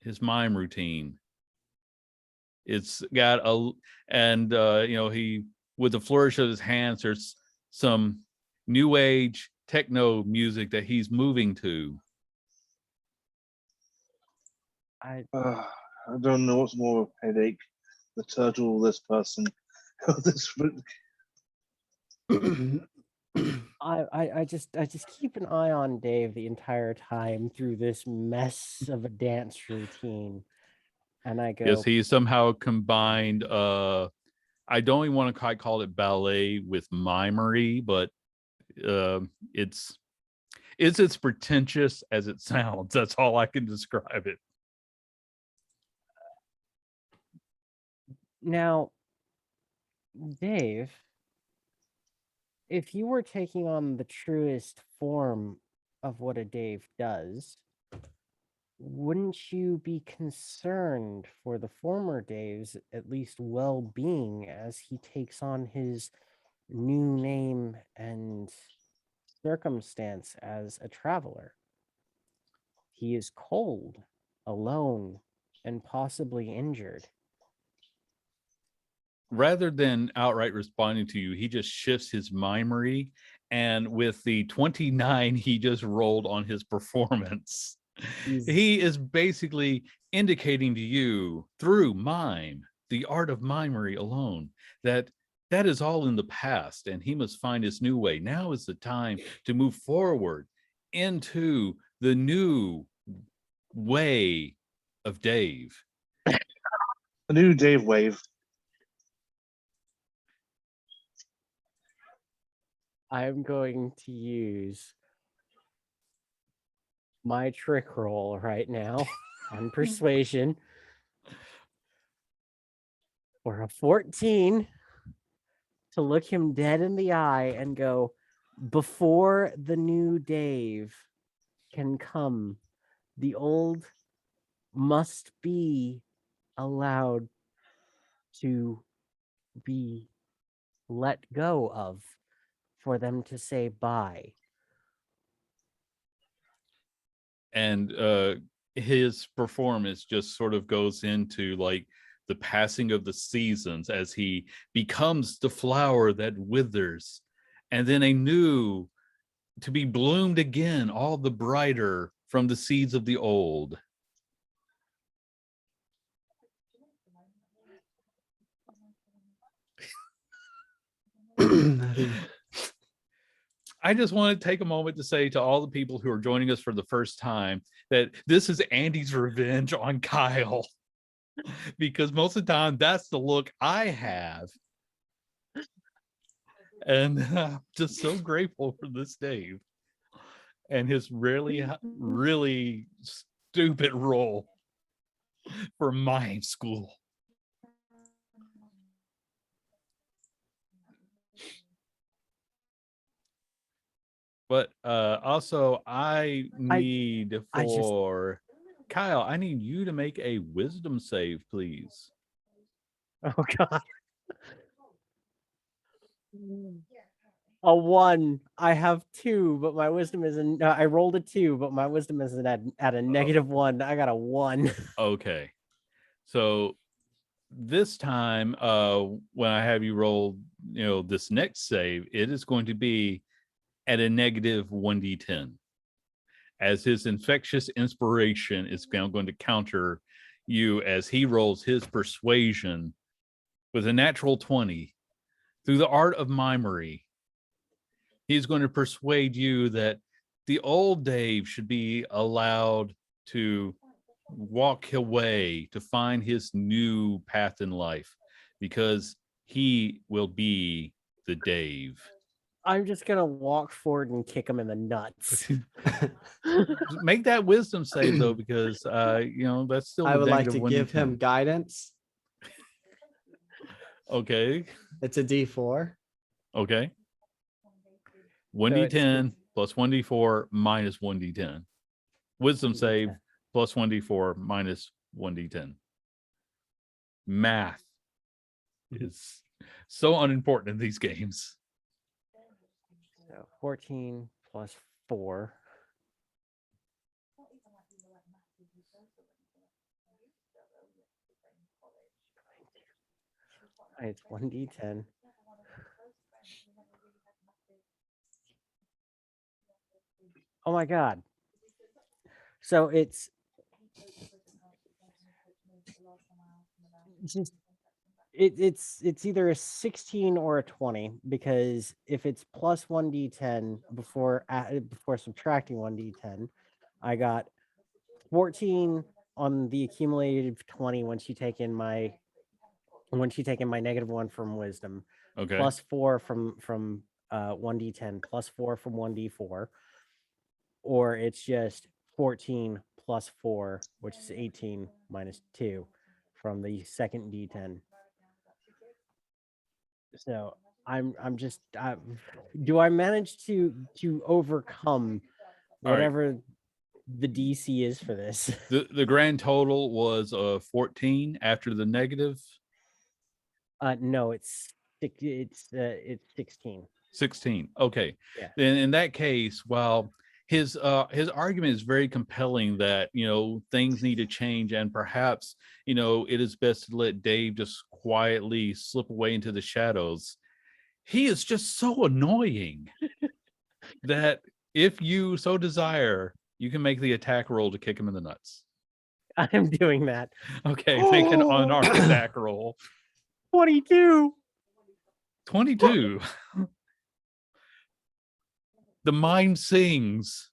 his mime routine. It's got he, with the flourish of his hands, there's some new age techno music that he's moving to. I don't know what's more of a headache, the turtle or this person. I just keep an eye on Dave the entire time through this mess of a dance routine. And I go, Yes, he somehow combined I don't even want to quite call it ballet with mimery, but it's as pretentious as it sounds. That's all I can describe it. Now, Dave, if you were taking on the truest form of what a Dave does, wouldn't you be concerned for the former Dave's at least well-being as he takes on his new name and circumstance as a traveler? He is cold, alone, and possibly injured. Rather than outright responding to you, he just shifts his memory. And with the 29 he just rolled on his performance, he is basically indicating to you through mime, the art of mimery alone, that that is all in the past and he must find his new way. Now is the time to move forward into the new way of Dave. The new Dave wave. I'm going to use my trick roll right now on persuasion for a 14 to look him dead in the eye and go, before the new Dave can come, the old must be allowed to be let go of for them to say bye. And his performance just sort of goes into like the passing of the seasons as he becomes the flower that withers and then a new to be bloomed again, all the brighter from the seeds of the old. I just want to take a moment to say to all the people who are joining us for the first time that this is Andy's revenge on Kyle. Because most of the time, that's the look I have. And I'm just so grateful for this Dave and his really, really stupid role for mime school. But also, I need Kyle, I need you to make a wisdom save, please. Oh, God. A 1. I have 2, but my wisdom isn't. I rolled a 2, but my wisdom isn't at a -1. I got a 1. Okay. So this time, when I have you roll, this next save, it is going to be at a -1d10. As his infectious inspiration is now going to counter you as he rolls his persuasion with a natural 20. Through the art of mimery, he's going to persuade you that the old Dave should be allowed to walk away to find his new path in life because he will be the Dave. I'm just gonna walk forward and kick him in the nuts. Make that wisdom save though, because that's still. I would like to -1d10. give him guidance. Okay. It's a D4. Okay. 1d10 plus 1d4 minus 1d10. Wisdom save plus 1d4 minus 1d10. Math is so unimportant in these games. So 14 plus 4. It's 1d10. Oh my God. So it's either a 16 or a 20, because if it's plus 1d10 before subtracting 1d10, I got 14 on the accumulated 20 once you take in my -1 from wisdom, Okay. plus 4 from 1d10, plus 4 from 1d4, or it's just 14 plus 4, which is 18 minus 2 from the second d10. So do I manage to overcome All right. whatever the DC is for this? The grand total was 14 after the negative. No, it's 16. 16. Okay. Yeah. Then in that case, while his argument is very compelling that things need to change and perhaps it is best to let Dave just quietly slip away into the shadows. He is just so annoying that if you so desire, you can make the attack roll to kick him in the nuts. I am doing that. Okay, make an unarmed attack roll. 22. 22. The mind sings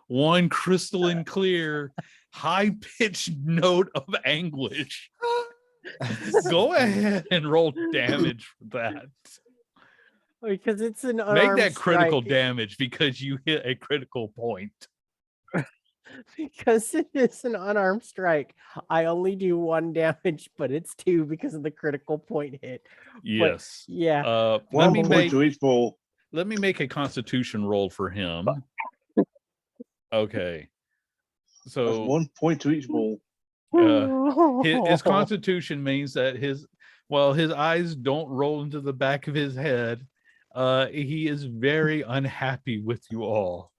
one crystalline clear, high-pitched note of anguish. Go ahead and roll damage for that. Because it's an Make unarmed that critical strike. damage because you hit a critical point. Because it is an unarmed strike. I only do 1 damage, but it's 2 because of the critical point hit. Yes. Yeah. Let 1 me point make to each ball. let me make a constitution roll for him. Okay. That's So 1 point to each ball. his constitution means that his eyes don't roll into the back of his head. He is very unhappy with you all.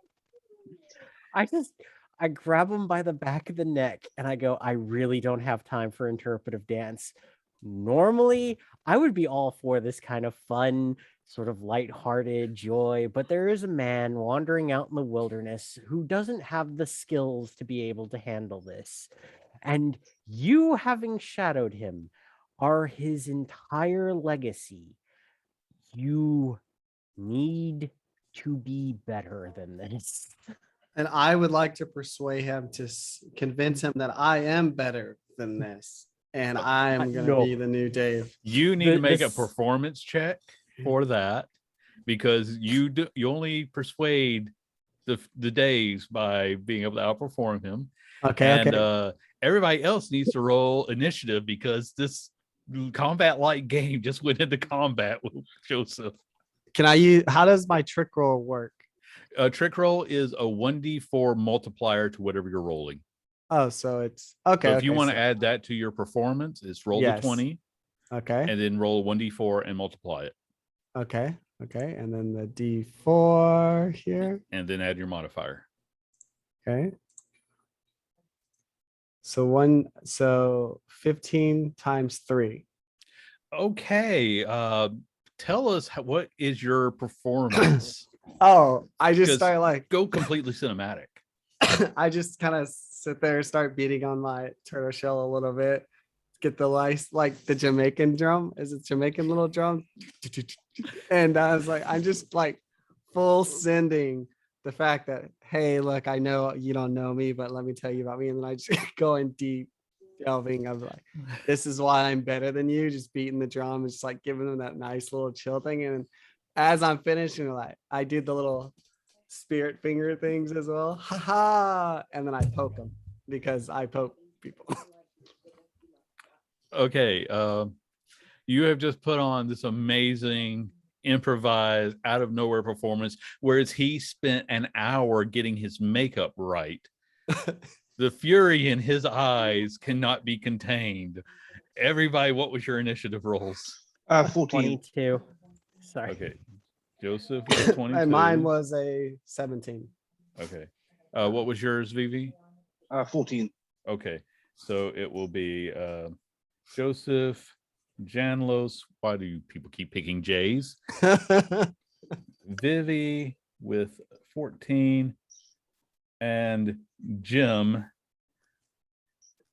I grab him by the back of the neck and I go, I really don't have time for interpretive dance. Normally, I would be all for this kind of fun, sort of lighthearted joy, but there is a man wandering out in the wilderness who doesn't have the skills to be able to handle this. And you, having shadowed him, are his entire legacy. You need to be better than this. And I would like to persuade him to convince him that I am better than this. And I am going to No. be the new Dave. You need to make a This- performance check for that because you only persuade the Daves by being able to outperform him. Okay. And everybody else needs to roll initiative because this combat-like game just went into combat with Joseph. How does my trick roll work? A trick roll is a 1d4 multiplier to whatever you're rolling. Oh, so it's okay. So if you want to so- add that to your performance, it's roll Yes. the 20 Okay. and then roll 1d4 and multiply it. Okay. And then the D4 here. And then add your modifier. Okay. So 15 times 3. Okay. Tell us what is your performance? Oh, I just 'Cause- start like Go completely cinematic. I just kind of sit there, start beating on my turtle shell a little bit, get the like the Jamaican drum. Is it Jamaican little drum? And I was like, I'm just like full sending the fact that, hey, look, I know you don't know me, but let me tell you about me. And then I just go in deep delving of like, this is why I'm better than you, just beating the drum and just like giving them that nice little chill thing. And as I'm finishing, like I do the little spirit finger things as well. Ha ha. And then I poke them because I poke people. Okay. You have just put on this amazing improvised out of nowhere performance, whereas he spent an hour getting his makeup right. The fury in his eyes cannot be contained. Everybody, what was your initiative rolls? 14. 22. Sorry. Okay. Joseph was 22. And mine was a 17. Okay. What was yours, Vivi? 14. Okay. So it will be Joseph, Janlos. Why do people keep picking J's? Vivi with 14. And Jim,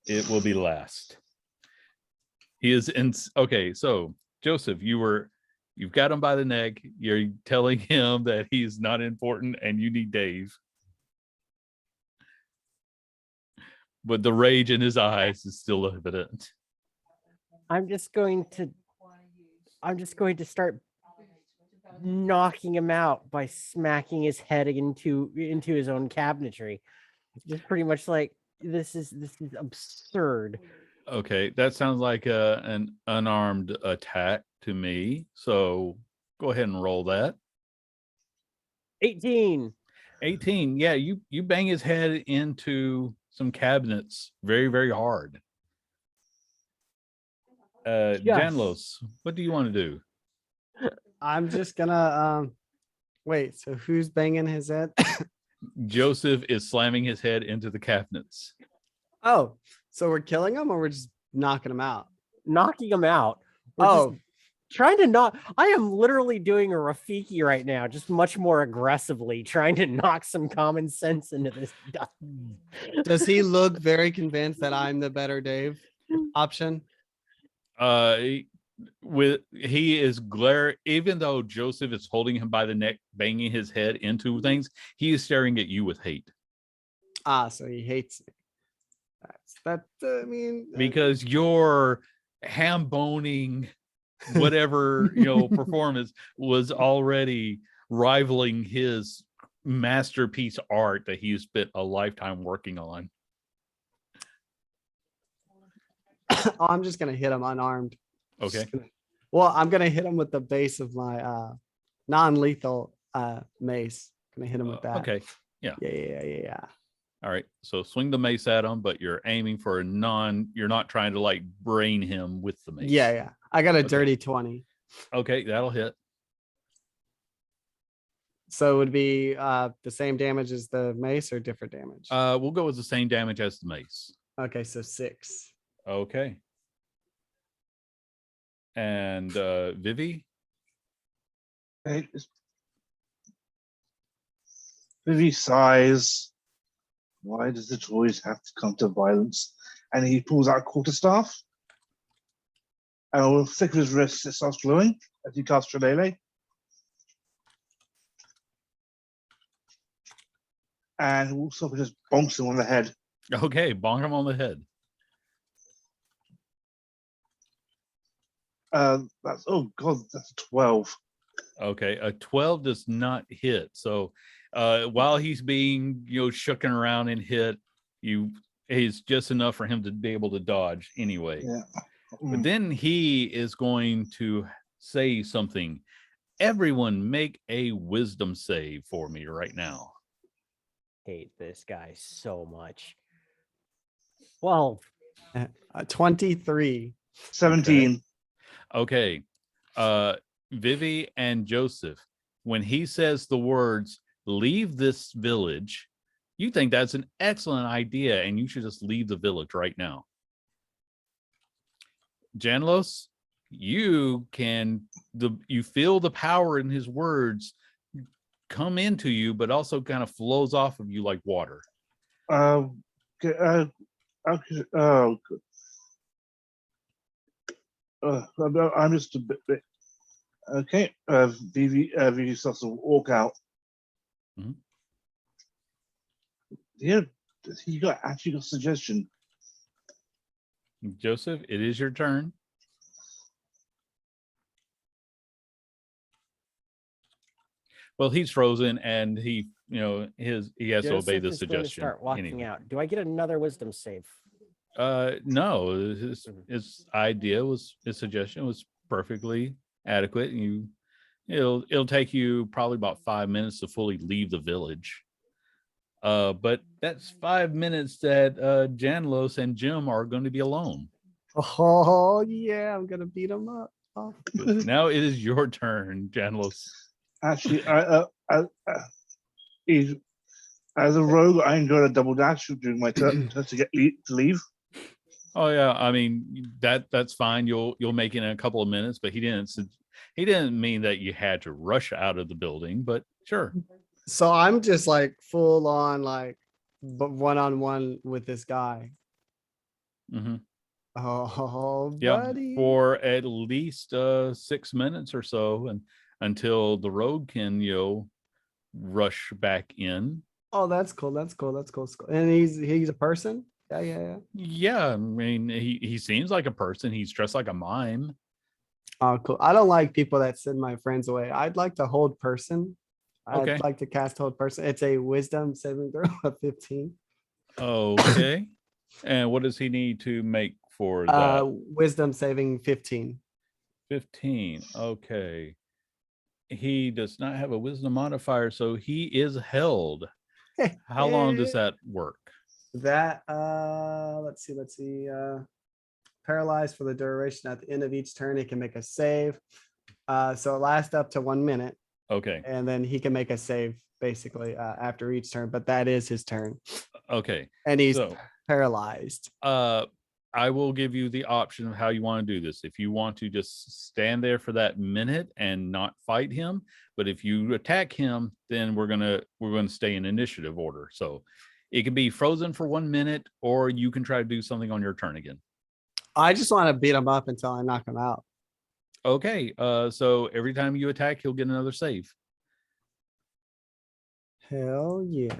it will be last. He is in. Okay. So Joseph, you've got him by the neck. You're telling him that he's not important and you need Dave. But the rage in his eyes is still evident. I'm just going to start knocking him out by smacking his head into his own cabinetry. Just pretty much like this is absurd. Okay, that sounds like an unarmed attack to me. So go ahead and roll that. 18. 18. Yeah, you bang his head into some cabinets very, very hard. Janlos, what do you want to do? I'm just gonna wait. So who's banging his head? Joseph is slamming his head into the cabinets. Oh, so we're killing him, or we're just knocking him out? Knocking him out. We're just Oh, trying to knock. I am literally doing a Rafiki right now, just much more aggressively, trying to knock some common sense into this guy. does he look very convinced that I'm the better Dave option? He is glare, even though Joseph is holding him by the neck, banging his head into things, he is staring at you with hate. Ah, so he hates me. I mean, Because your ham boning whatever performance was already rivaling his masterpiece art that he spent a lifetime working on. oh, I'm just gonna hit him unarmed. Okay. Well, I'm gonna hit him with the base of my non-lethal mace. Gonna hit him with that. Okay. Yeah. All right. So swing the mace at him, but you're aiming for you're not trying to like brain him with the mace. Yeah. I got a Okay. dirty 20. Okay, that'll hit. So it would be the same damage as the mace or different damage? We'll go with the same damage as the mace. Okay, so 6. Okay. And Vivi? Okay. Vivi sighs. Why does it always have to come to violence? And he pulls out a quarterstaff. And on the flick of his wrist, it starts glowing as he casts Shillelagh. And he walks up and just bonks him on the head. Okay, bonk him on the head. That's 12. Okay, a 12 does not hit. So while he's being shooken around and hit, it's just enough for him to be able to dodge anyway. Yeah. But then he is going to say something. Everyone make a wisdom save for me right now. Hate this guy so much. Well, 23. 17. Okay. Vivi and Joseph, when he says the words, leave this village, you think that's an excellent idea and you should just leave the village right now. Janlos, you feel the power in his words come into you, but also kind of flows off of you like water. I'm just a bit. Okay. Vivi starts to walk out. Mhm. Yeah, he actually got a suggestion. Joseph, it is your turn. Well, he's frozen and he has to obey the Joseph is going to suggestion. start walking anyway. out. Do I get another wisdom save? No, his suggestion was perfectly adequate. It'll take you probably about 5 minutes to fully leave the village. But that's 5 minutes that Janlos and Jim are going to be alone. Oh, yeah, I'm going to beat him up. Oh. Now it is your turn, Janlos. Actually, as a rogue, I enjoy a double dash during my turn to leave. Oh yeah, I mean that's fine. You'll make it in a couple of minutes, but he didn't mean that you had to rush out of the building. But sure. So I'm just like full on like one-on-one with this guy. Mm-hmm. Oh, Yeah, buddy. for at least 6 minutes or so, and until the rogue can rush back in. Oh, that's cool. That's cool. And he's a person. Yeah. Yeah, I mean he seems like a person. He's dressed like a mime. Oh, cool. I don't like people that send my friends away. I'd like to hold person. Okay. I'd like to cast hold person. It's a wisdom saving throw of 15. Okay. And what does he need to make for that? Wisdom saving 15. 15. Okay. He does not have a wisdom modifier, so he is held. How long does that work? That let's see. Paralyzed for the duration. At the end of each turn, he can make a save. So it lasts up to 1 minute, Okay. and then he can make a save basically after each turn. But that is his turn, Okay. and he's So paralyzed. I will give you the option of how you want to do this. If you want to just stand there for that minute and not fight him, but if you attack him, then we're gonna stay in initiative order. So it can be frozen for 1 minute, or you can try to do something on your turn again. I just want to beat him up until I knock him out. Okay. So every time you attack, he'll get another save. Hell yeah.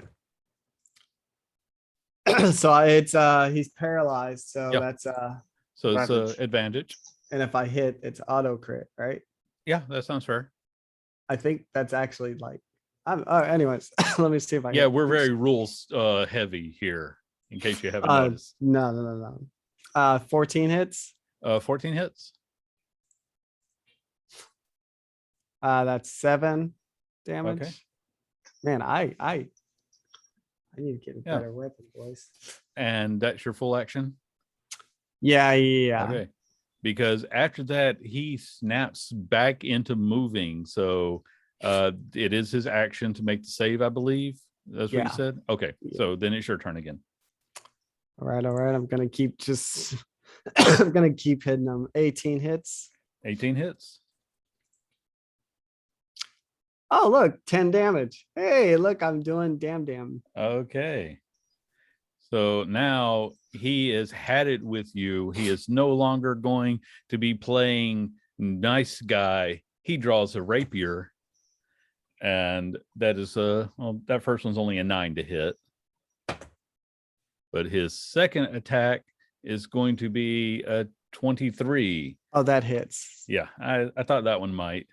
So it's he's paralyzed. So Yep. that's So it's Advantage. advantage. and if I hit, it's auto crit, right? Yeah, that sounds fair. I think that's actually like anyways, let me see if I Yeah, can- we're very rules heavy here, in case you haven't uh noticed. no. 14 hits. 14 hits. That's 7 damage. Okay. Man, I need to get a Yeah. better weapon, boys. And that's your full action. Yeah. Okay. Because after that, he snaps back into moving. So it is his action to make the save, I believe. That's what Yeah. you said? Okay. Yeah. So then it's your turn again. All right. I'm gonna keep just I'm gonna keep hitting them. 18 hits. 18 hits. Oh, look, 10 damage. Hey, look, I'm doing damn. Okay. So now he has had it with you. He is no longer going to be playing nice guy. He draws a rapier. And that is that first one's only a 9 to hit. But his second attack is going to be a 23. Oh, that hits. Yeah, I thought that one might.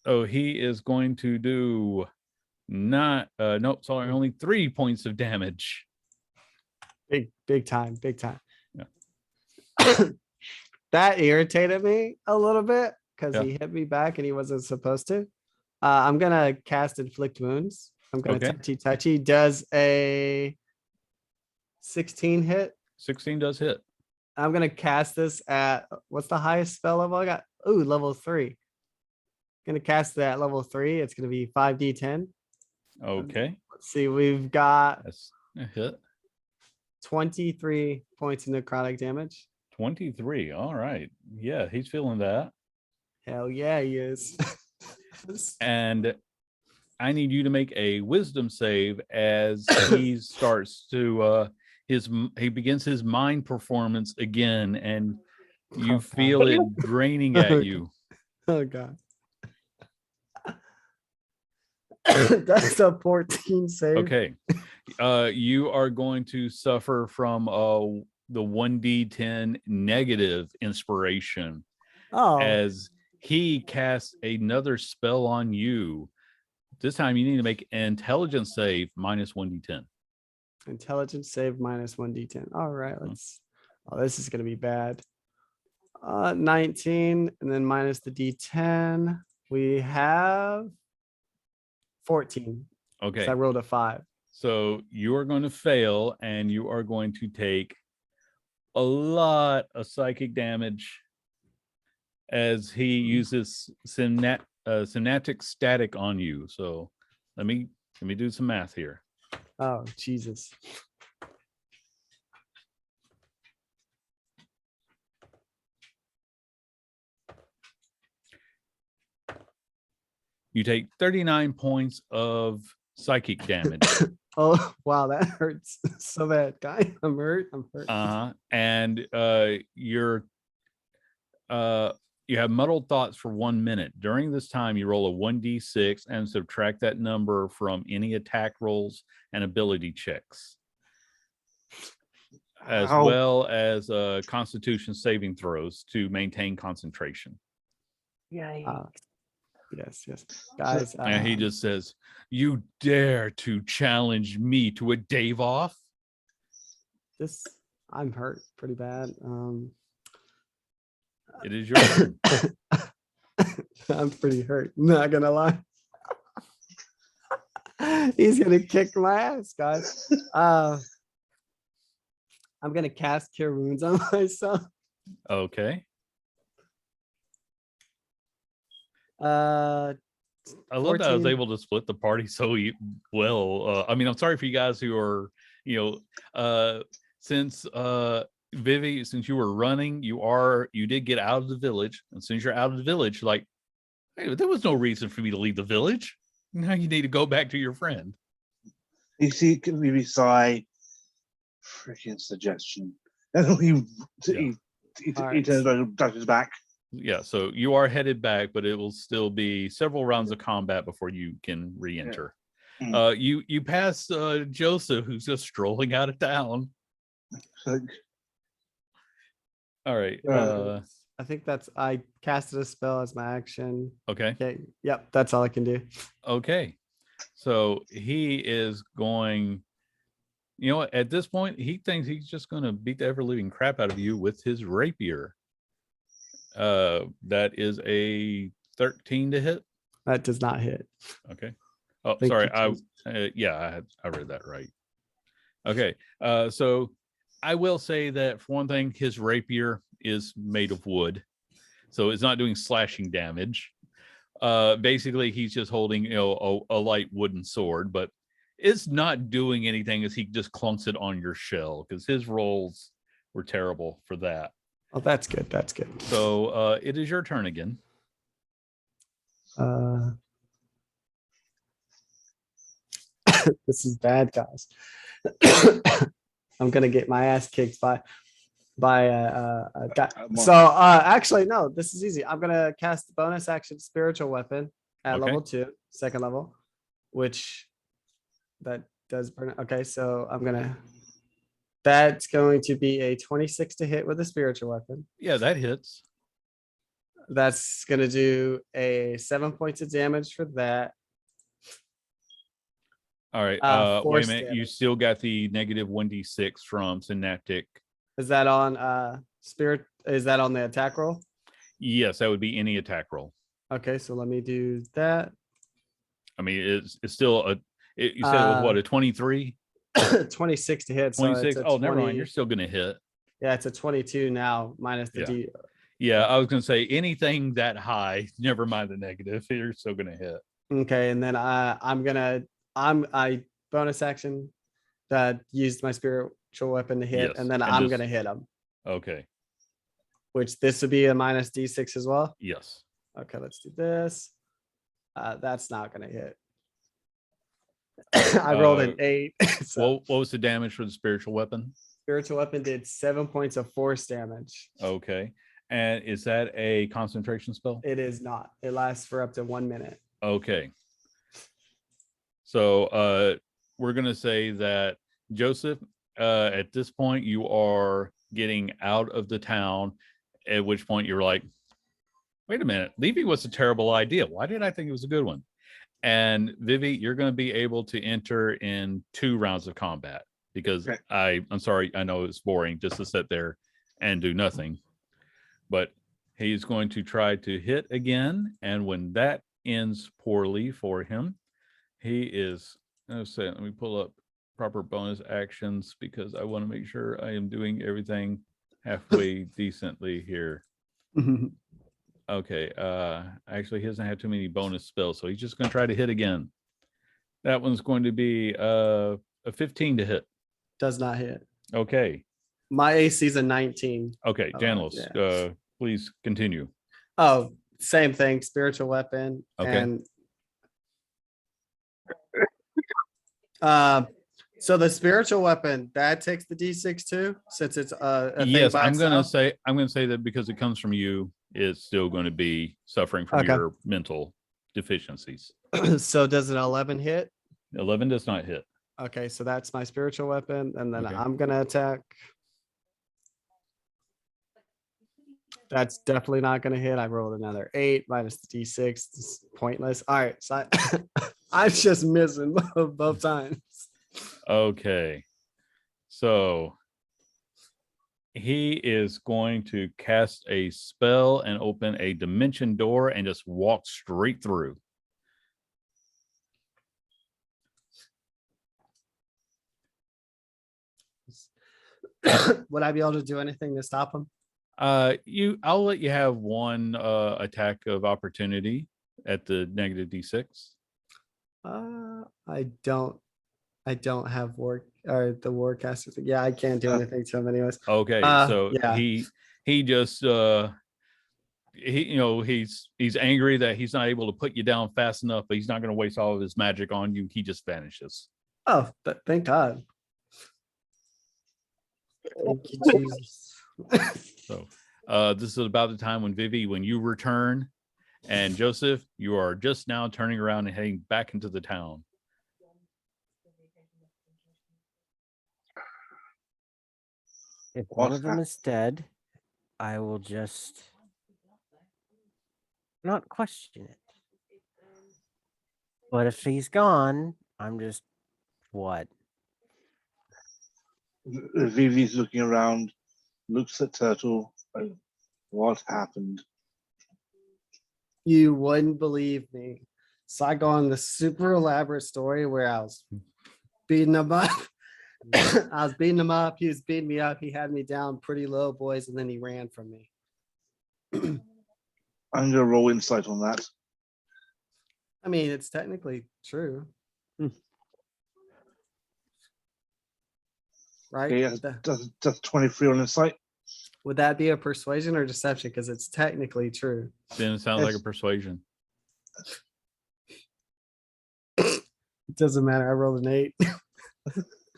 Oh, he is going to do only 3 points of damage. Big time. Yeah. That irritated me a little bit because Yeah. he hit me back and he wasn't supposed to. I'm gonna cast Inflict Wounds. I'm gonna Okay. touchy. Does a 16 hit? 16 does hit. I'm gonna cast this at what's the highest spell level I got? Ooh, level 3. Gonna cast that level 3. It's gonna be 5d10. Okay. Let's see, we've got That's a hit. 23 points of necrotic damage. 23. All right. Yeah, he's feeling that. Hell yeah, he is. And I need you to make a wisdom save as he starts to he begins his mind performance again, and you Oh, God. feel it draining at you. Oh god. That's a 14 save. Okay. You are going to suffer from the 1d10 negative inspiration Oh, as he casts another spell on you. This time you need to make an intelligence save minus 1d10. intelligence save minus 1d10. All right, let's. Oh, this is gonna be bad. 19 and then minus the d10. We have 14. Okay. So I rolled a 5. So you are going to fail, and you are going to take a lot of psychic damage as he uses synaptic static on you. So let me do some math here. Oh, Jesus. You take 39 points of psychic damage. Oh, wow, that hurts so bad, guy. I'm hurt. And you have muddled thoughts for 1 minute. During this time, you roll a 1d6 and subtract that number from any attack rolls and ability checks, as Ow. well as Constitution saving throws to maintain concentration. Yes, guys. And he just says, "You dare to challenge me to a Dave off?" I'm hurt pretty bad. It is your turn. I'm pretty hurt. Not gonna lie. He's gonna kick my ass, guys. I'm gonna cast Cure Wounds on myself. Okay. Uh, I love that I was 14. able to split the party so well. I mean, I'm sorry for you guys who are, since Vivi, since you were running, you did get out of the village. And since you're out of the village, like, hey, there was no reason for me to leave the village. Now you need to go back to your friend. You see, maybe sigh. Freaking suggestion. And he turns around, touches his back. Yeah, so you are headed back, but it will still be several rounds of combat before you can re-enter. Yeah. You pass Joseph, who's just strolling out of town. So, All right. I think I casted a spell as my action. Okay. Okay. Yep, that's all I can do. Okay. So he is going, at this point, he thinks he's just going to beat the ever-living crap out of you with his rapier. That is a 13 to hit. That does not hit. Okay. Oh, Thank sorry. you, I read that right. Okay. So I will say that for one thing, his rapier is made of wood, so it's not doing slashing damage. Basically, he's just holding, a light wooden sword, but it's not doing anything as he just clunks it on your shell because his rolls were terrible for that. Oh, that's good. That's good. So it is your turn again. This is bad, guys. I'm gonna get my ass kicked by a guy. So actually, no, this is easy. I'm gonna cast the bonus action spiritual weapon at Okay. level 2, second level, which that does burn. Okay, so that's going to be a 26 to hit with a spiritual weapon. Yeah, that hits. That's gonna do a 7 points of damage for that. All right. Wait a force minute. You damage. still got the negative 1d6 from synaptic. Is that on spirit? Is that on the attack roll? Yes, that would be any attack roll. Okay, so let me do that. I mean, it's still you said it was what, a 23? 26 to hit. So 26? it's a Oh, never 20. mind. You're still going to hit. Yeah, it's a 22 now minus the Yeah. D. Yeah, I was going to say anything that high, never mind the negative, you're still going to hit. Okay, and then I bonus action that used my spiritual weapon to hit, Yes, and then and I'm just- gonna hit him, Okay. which this would be a minus D6 as well. Yes. Okay, let's do this. That's not gonna hit. I rolled an 8. So What was the damage for the spiritual weapon? spiritual weapon did 7 points of force damage. Okay. And is that a concentration spell? It is not. It lasts for up to 1 minute. Okay. So we're going to say that Joseph, at this point, you are getting out of the town, at which point you're like, wait a minute, leaving was a terrible idea. Why did I think it was a good one? And Vivi, you're going to be able to enter in 2 rounds of combat because Okay. I'm sorry, I know it's boring just to sit there and do nothing, but he's going to try to hit again. And when that ends poorly for him, he is, let me pull up proper bonus actions because I want to make sure I am doing everything halfway decently here. Okay, actually he doesn't have too many bonus spells, so he's just going to try to hit again. That one's going to be a 15 to hit. Does not hit. Okay. My AC is a 19. Okay, Janlos, yeah. Please continue. Oh, same thing. Spiritual weapon. Okay. And so the spiritual weapon that takes the D6 too, since it's a thing Yes, by I'm gonna itself? say that because it comes from you, it's still going to be suffering from Okay. your mental deficiencies. So does an 11 hit? 11 does not hit. Okay, so that's my spiritual weapon, and then Okay. I'm gonna attack. That's definitely not gonna hit. I rolled another 8 minus the D6. It's pointless. All right, so I'm just missing both times. Okay. So he is going to cast a spell and open a dimension door and just walk straight through. Would I be able to do anything to stop him? I'll let you have one attack of opportunity at the negative D6. I don't have work or the warcaster thing. Yeah, I can't do anything to him anyways. Okay, so yeah. he just he's angry that he's not able to put you down fast enough, but he's not going to waste all of his magic on you. He just vanishes. Oh, thank God. Thank you, Jesus. So this is about the time when you return, and Joseph, you are just now turning around and heading back into the town. If one of them is dead, I will just not question it. But if he's gone, I'm just what? Vivi's looking around, looks at Turtle. What happened? You wouldn't believe me. So I go on this super elaborate story where I was beating him up. I was beating him up. He was beating me up. He had me down pretty low, boys, and then he ran from me. I'm gonna roll insight on that. I mean, it's technically true. Right? Okay, that's 23 on insight. Would that be a persuasion or deception? Because it's technically true. Then it sounds like a persuasion. It doesn't matter. I rolled an 8.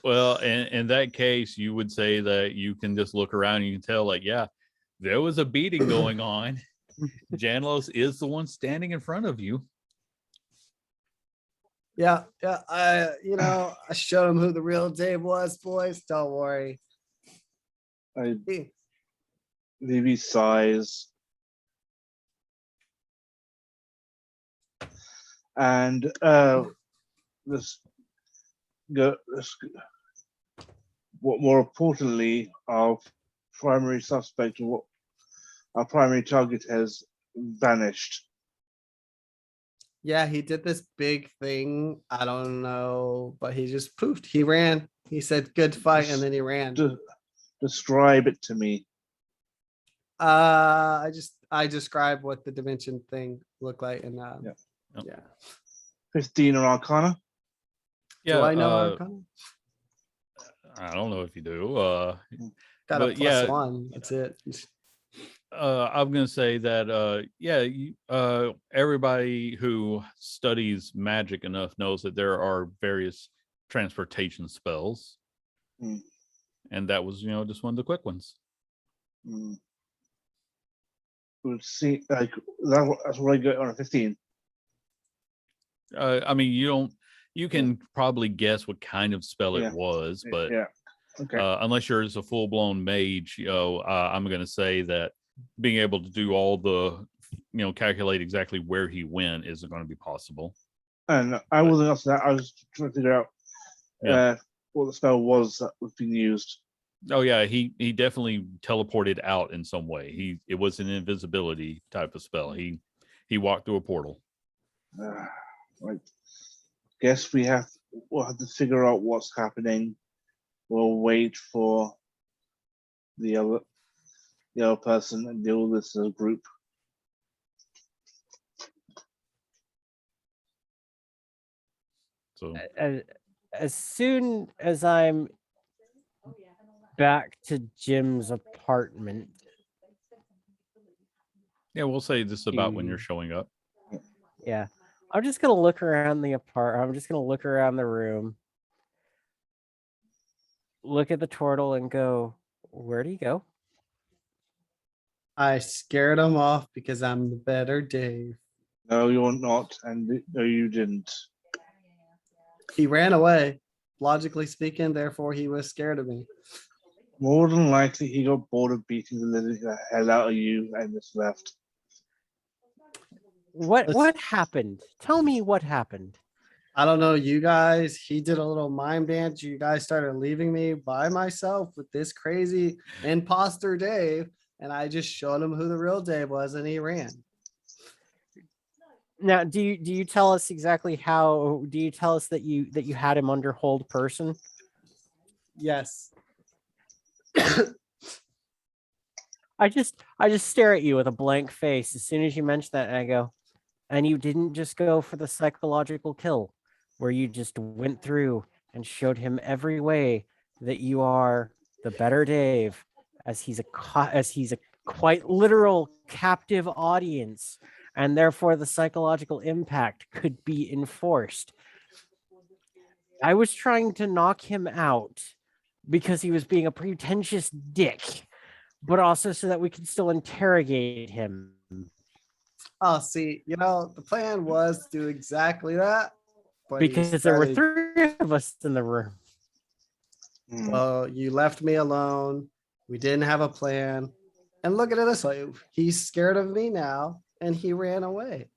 Well, in that case, you would say that you can just look around and you can tell, like, yeah, there was a beating going on. Janlos is the one standing in front of you. Yeah. I showed him who the real Dave was, boys. Don't worry. Vivi sighs. And let's go. What more importantly, our primary suspect, or what our primary target, has vanished. Yeah, he did this big thing. I don't know, but he just poofed. He ran. He said, "Good fight," and then he ran. Describe it to me. I described what the dimension thing looked like, and yeah. 15 on Arcana. Yeah, Do I know Arcana? I don't know if you do. Got a but yeah, +1. That's it. I'm going to say that, everybody who studies magic enough knows that there are various transportation spells. Mm. And that was, just one of the quick ones. We'll see. Like that's what I got on a 15. I mean, you can probably guess what kind of spell it was, but Okay. Unless you're a full-blown mage, I'm going to say that being able to do all the, calculate exactly where he went isn't going to be possible. And I wasn't after that. I was trying to figure out what the spell was that was being used. Oh yeah, he definitely teleported out in some way. It was an invisibility type of spell. He walked through a portal. Right. Guess we'll have to figure out what's happening. We'll wait for the other person and deal with this as a group. So as soon as I'm back to Jim's apartment. Yeah, we'll say this is about when you're showing up. Yeah. I'm just gonna look around the apartment. I'm just gonna look around the room. Look at the turtle and go, where'd he go? I scared him off because I'm the better Dave. No, you're not, and no, you didn't. He ran away. Logically speaking, therefore he was scared of me. More than likely, he got bored of beating the living hell out of you and just left. What happened? Tell me what happened. I don't know you guys. He did a little mime dance. You guys started leaving me by myself with this crazy imposter Dave, and I just showed him who the real Dave was, and he ran. Now, do you tell us exactly how? Do you tell us that you had him under hold person? Yes. I just stare at you with a blank face as soon as you mention that, and I go, and you didn't just go for the psychological kill, where you just went through and showed him every way that you are the better Dave, as he's a quite literal captive audience, and therefore the psychological impact could be enforced. I was trying to knock him out because he was being a pretentious dick, but also so that we could still interrogate him. Oh, see, the plan was to do exactly that. But you Because there were started- 3 of us in the room. Well, you left me alone. We didn't have a plan. And look at it this way. He's scared of me now, and he ran away.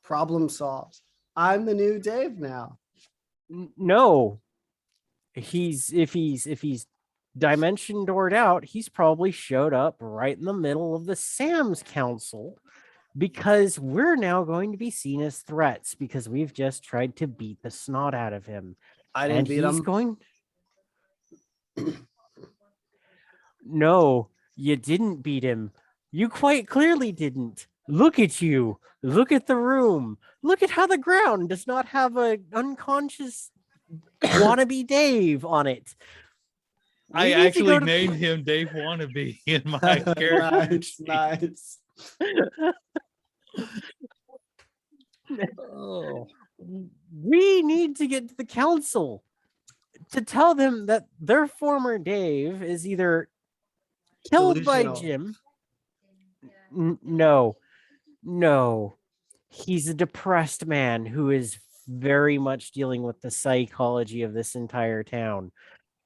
Problem solved. I'm the new Dave now. No, if he's dimension doored out, he's probably showed up right in the middle of the Sam's Council, because we're now going to be seen as threats because we've just tried to beat the snot out of him. I didn't And beat he's him. going. No, you didn't beat him. You quite clearly didn't. Look at you. Look at the room. Look at how the ground does not have a unconscious wannabe Dave on it. I We need to actually go to- named him Dave Wannabe in my character. Nice, sheet. nice. Oh. We need to get to the council to tell them that their former Dave is either killed by Delusional. Jim. No. He's a depressed man who is very much dealing with the psychology of this entire town.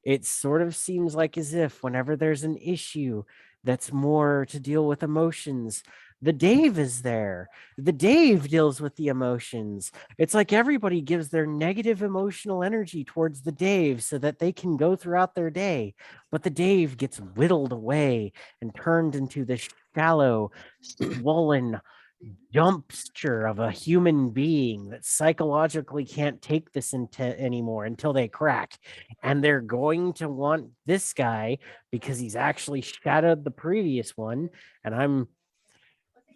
It sort of seems like as if whenever there's an issue that's more to deal with emotions, the Dave is there. The Dave deals with the emotions. It's like everybody gives their negative emotional energy towards the Dave so that they can go throughout their day. But the Dave gets whittled away and turned into this shallow, swollen dumpster of a human being that psychologically can't take this anymore until they crack. And they're going to want this guy because he's actually shadowed the previous one. And I'm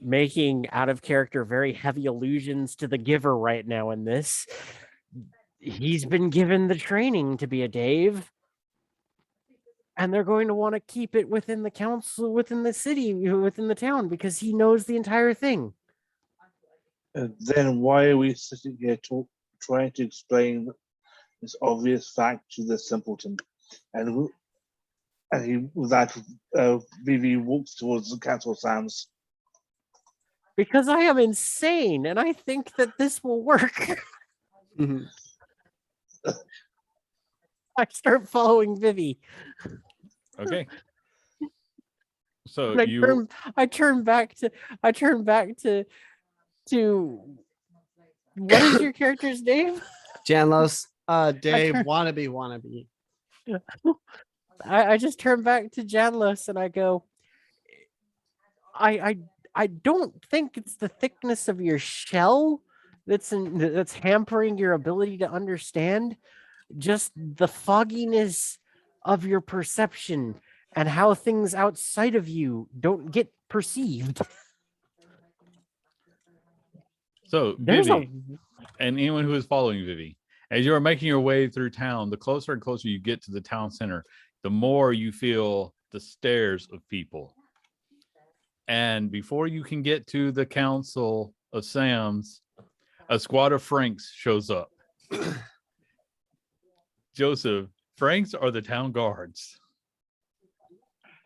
making out of character very heavy allusions to the giver right now in this. He's been given the training to be a Dave. And they're going to want to keep it within the council, within the city, within the town, because he knows the entire thing. Then why are we sitting here trying to explain this obvious fact to the simpleton? And he, with that, Vivi walks towards the Council of Sam's. Because I am insane and I think that this will work. Mhm. I start following Vivi. Okay. So And you I turn back to what is your character's name? Janlos, Dave, turn- wannabe. I just turn back to Janlos and I go, I don't think it's the thickness of your shell that's hampering your ability to understand, just the fogginess of your perception and how things outside of you don't get perceived. so There's Vivi a and anyone who is following Vivi, as you are making your way through town, the closer and closer you get to the town center, the more you feel the stares of people. And before you can get to the Council of Sam's, a squad of Franks shows up. Joseph, Franks are the town guards.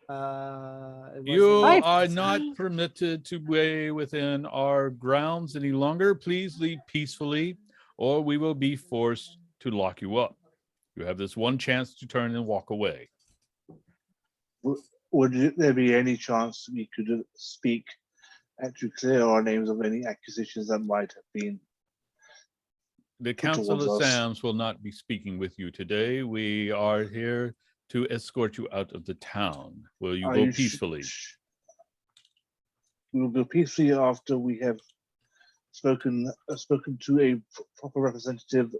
I- You are not permitted to be within our grounds any longer. Please leave peacefully, or we will be forced to lock you up. You have this one chance to turn and walk away. Would there be any chance we could speak and to clear our names of any accusations that might have been The Council of towards us. Sams will not be speaking with you today. We are here to escort you out of the town. Will you Are go you peacefully? We will go peacefully after we have spoken to a proper representative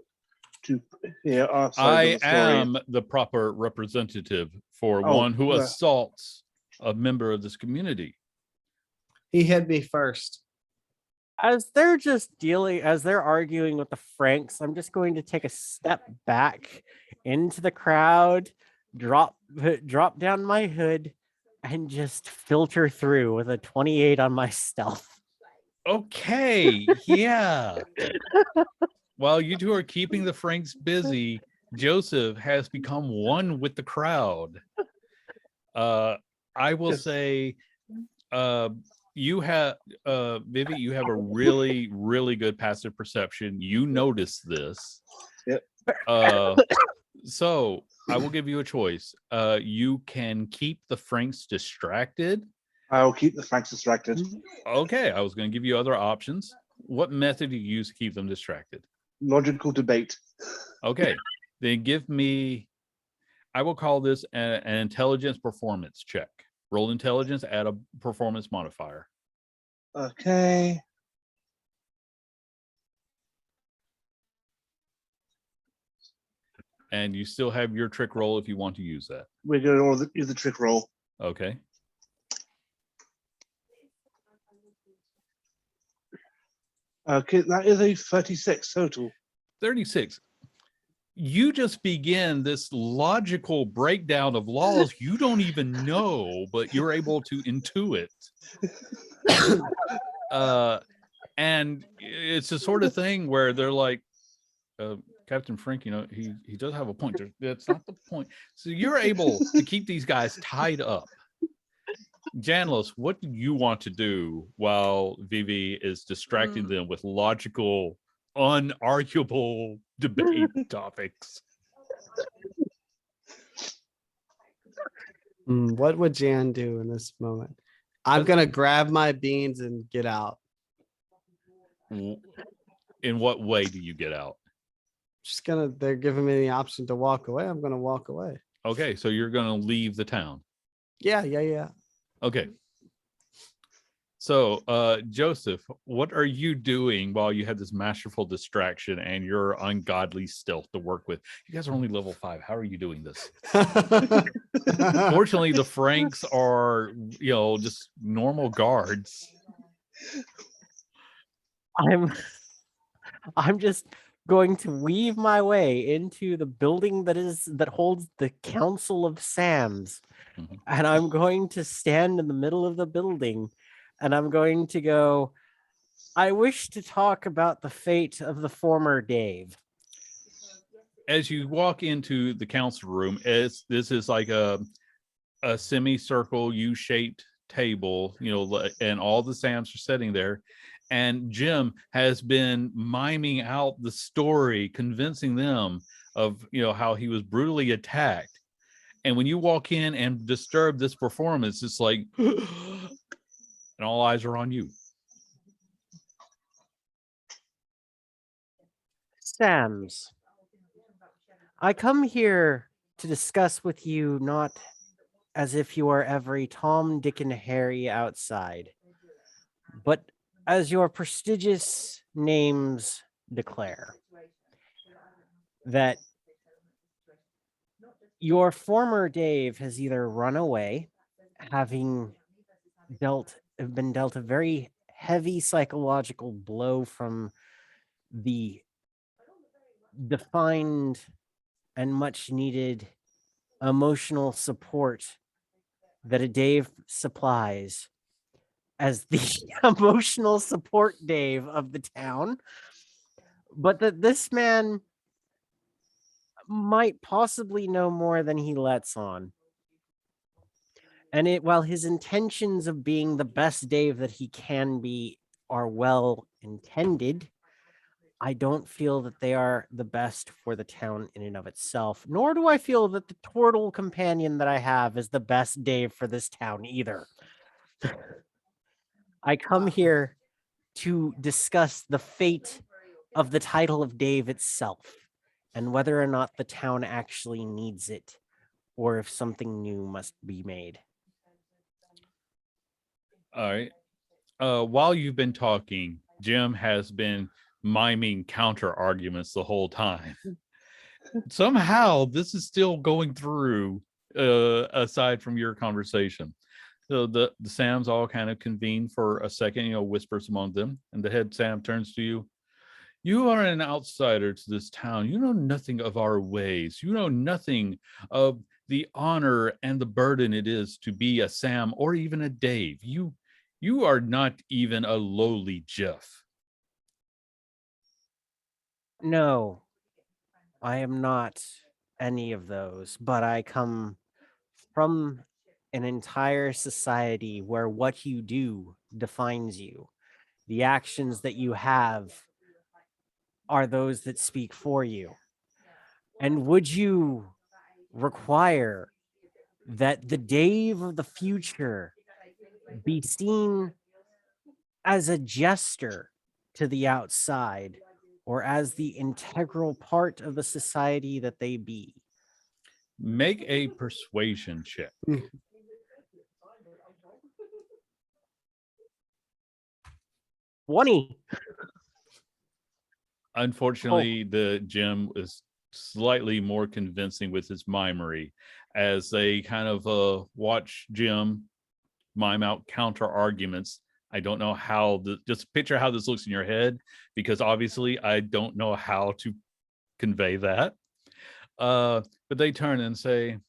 to hear our side I of the story. am the proper representative for Oh, one who uh, assaults a member of this community. He hit me first. As they're arguing with the Franks, I'm just going to take a step back into the crowd, drop down my hood, and just filter through with a 28 on my stealth. Okay, yeah. While you two are keeping the Franks busy, Joseph has become one with the crowd. I will Yes. say, you have, Vivi, you have a really, really good passive perception. You notice this. Yep. So I will give you a choice. You can keep the Franks distracted. I'll keep the Franks distracted. Okay, I was going to give you other options. What method do you use to keep them distracted? Logical debate. Okay, then give me, I will call this an intelligence performance check. Roll intelligence, add a performance modifier. Okay. And you still have your trick roll if you want to use that. We're going to use the trick roll. Okay. Okay, that is a 36 total. 36. You just begin this logical breakdown of laws you don't even know, but you're able to intuit. And it's the sort of thing where they're like, Captain Frank, you know, he does have a point. That's not the point. So you're able to keep these guys tied up. Janlos, what do you want to do while Vivi is distracting them with logical, unarguable debate topics? What would Jan do in this moment? I'm gonna grab my beans and get out. In what way do you get out? They're giving me the option to walk away. I'm gonna walk away. Okay, so you're going to leave the town. Yeah. Okay. So, Joseph, what are you doing while you had this masterful distraction and your ungodly stealth to work with? You guys are only level 5. How are you doing this? Fortunately, the Franks are, you know, just normal guards. I'm just going to weave my way into the building that holds the Council of Sams. Mhm. And I'm going to stand in the middle of the building and I'm going to go, I wish to talk about the fate of the former Dave. As you walk into the council room, this is like a semicircle U-shaped table, you know, and all the Sams are sitting there. And Jim has been miming out the story, convincing them of, you know, how he was brutally attacked. And when you walk in and disturb this performance, it's like, and all eyes are on you. Sams, I come here to discuss with you not as if you are every Tom, Dick, and Harry outside, but as your prestigious names declare, that your former Dave has either run away, having been dealt a very heavy psychological blow from the defined and much needed emotional support that a Dave supplies as the emotional support Dave of the town, but that this man might possibly know more than he lets on. And while his intentions of being the best Dave that he can be are well intended, I don't feel that they are the best for the town in and of itself, nor do I feel that the turtle companion that I have is the best Dave for this town either. I come here to discuss the fate of the title of Dave itself and whether or not the town actually needs it or if something new must be made. All right. While you've been talking, Jim has been miming counter arguments the whole time. Somehow, this is still going through. Aside from your conversation, so the Sams all kind of convene for a second. Whispers among them, and the head Sam turns to you. You are an outsider to this town. You know nothing of our ways. You know nothing of the honor and the burden it is to be a Sam or even a Dave. You are not even a lowly Jeff. No, I am not any of those, but I come from an entire society where what you do defines you. The actions that you have are those that speak for you. And would you require that the Dave of the future be seen as a jester to the outside or as the integral part of the society that they be? Make a persuasion check. 20. Unfortunately, the Jim is slightly more convincing with his mimery as they kind of watch Jim mime out counter arguments. I don't know how just picture how this looks in your head, because obviously I don't know how to convey that. But they turn and say,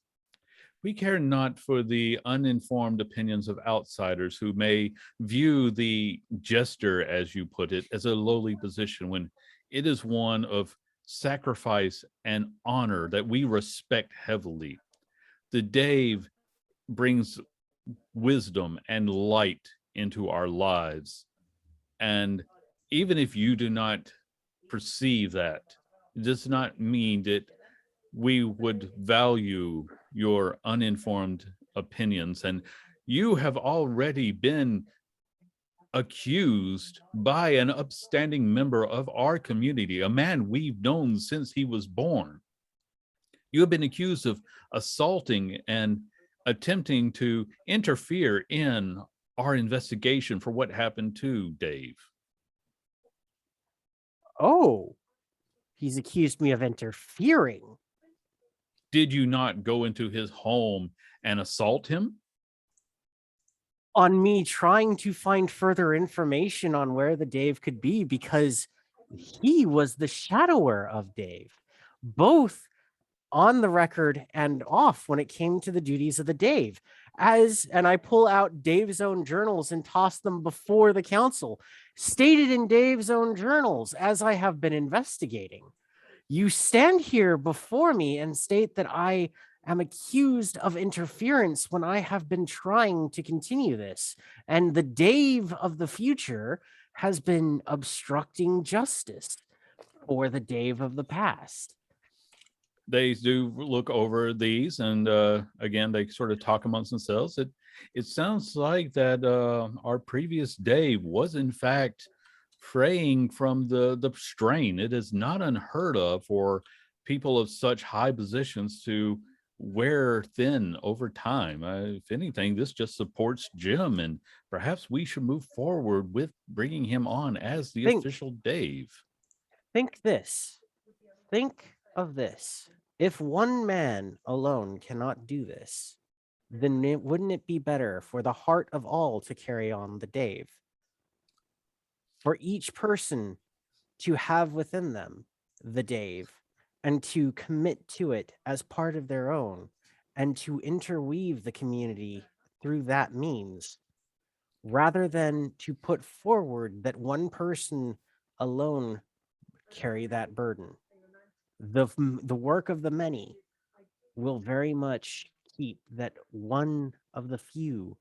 we care not for the uninformed opinions of outsiders who may view the jester, as you put it, as a lowly position when it is one of sacrifice and honor that we respect heavily. The Dave brings wisdom and light into our lives. And even if you do not perceive that, it does not mean that we would value your uninformed opinions. And you have already been accused by an upstanding member of our community, a man we've known since he was born. You have been accused of assaulting and attempting to interfere in our investigation for what happened to Dave. Oh, he's accused me of interfering. Did you not go into his home and assault him? On me trying to find further information on where the Dave could be, because he was the shadower of Dave, both on the record and off when it came to the duties of the Dave. And I pull out Dave's own journals and toss them before the council, stated in Dave's own journals as I have been investigating. You stand here before me and state that I am accused of interference when I have been trying to continue this. And the Dave of the future has been obstructing justice for the Dave of the past. They do look over these, and again, they sort of talk amongst themselves. It sounds like that our previous Dave was in fact fraying from the strain. It is not unheard of for people of such high positions to wear thin over time. If anything, this just supports Jim, and perhaps we should move forward with bringing him on as the official Dave. Think of this. If one man alone cannot do this, then wouldn't it be better for the heart of all to carry on the Dave? For each person to have within them the Dave and to commit to it as part of their own and to interweave the community through that means, rather than to put forward that one person alone carry that burden. The work of the many will very much keep that one of the few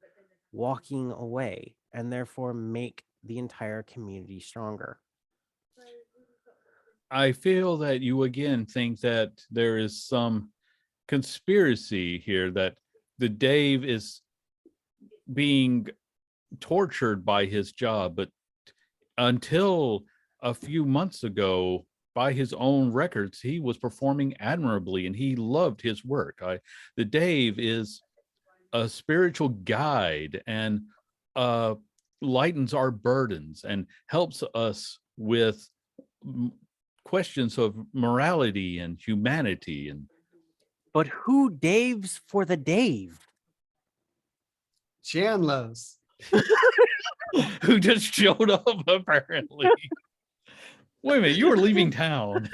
walking away and therefore make the entire community stronger. I feel that you again think that there is some conspiracy here, that the Dave is being tortured by his job, but until a few months ago, by his own records, he was performing admirably and he loved his work. The Dave is a spiritual guide and lightens our burdens and helps us with questions of morality and humanity. And But who Daves for the Dave? Janlos. who just showed up apparently. Wait a minute, you were leaving town.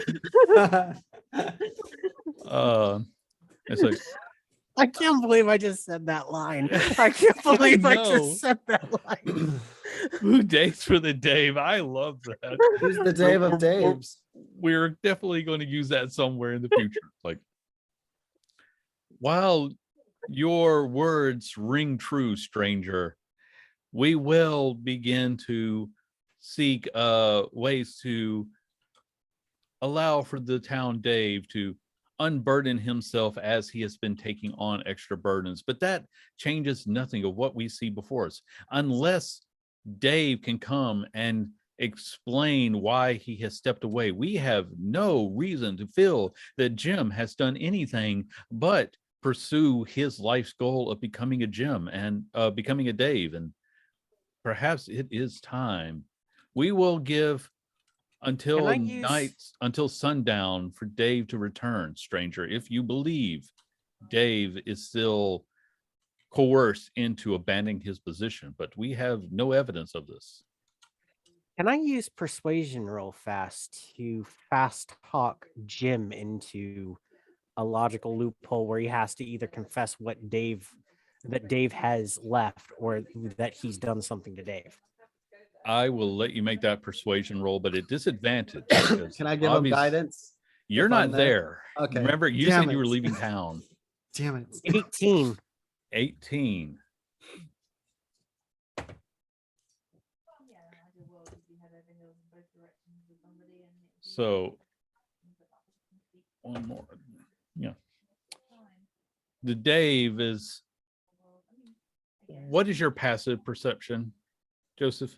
It's like, I can't believe I just said that line. I can't believe I know. just said that line. who dates for the Dave? I love that. Who's the Dave of Daves? We're definitely going to use that somewhere in the future. Like, while your words ring true, stranger, we will begin to seek ways to allow for the town Dave to unburden himself as he has been taking on extra burdens. But that changes nothing of what we see before us, unless Dave can come and explain why he has stepped away. We have no reason to feel that Jim has done anything but pursue his life's goal of becoming a Jim and becoming a Dave. And perhaps it is time. We will give until until sundown for Dave to return, stranger, if you believe Dave is still coerced into abandoning his position, but we have no evidence of this. Can I use persuasion real fast to fast talk Jim into a logical loophole where he has to either confess that Dave has left or that he's done something to Dave? I will let you make that persuasion roll, but at disadvantage. Can I give him guidance? You're if not I'm there. Okay. Remember, you Damn said you were it. leaving town. Damn it. 18. 18. So one more. Yeah. The Dave is, what is your passive perception, Joseph?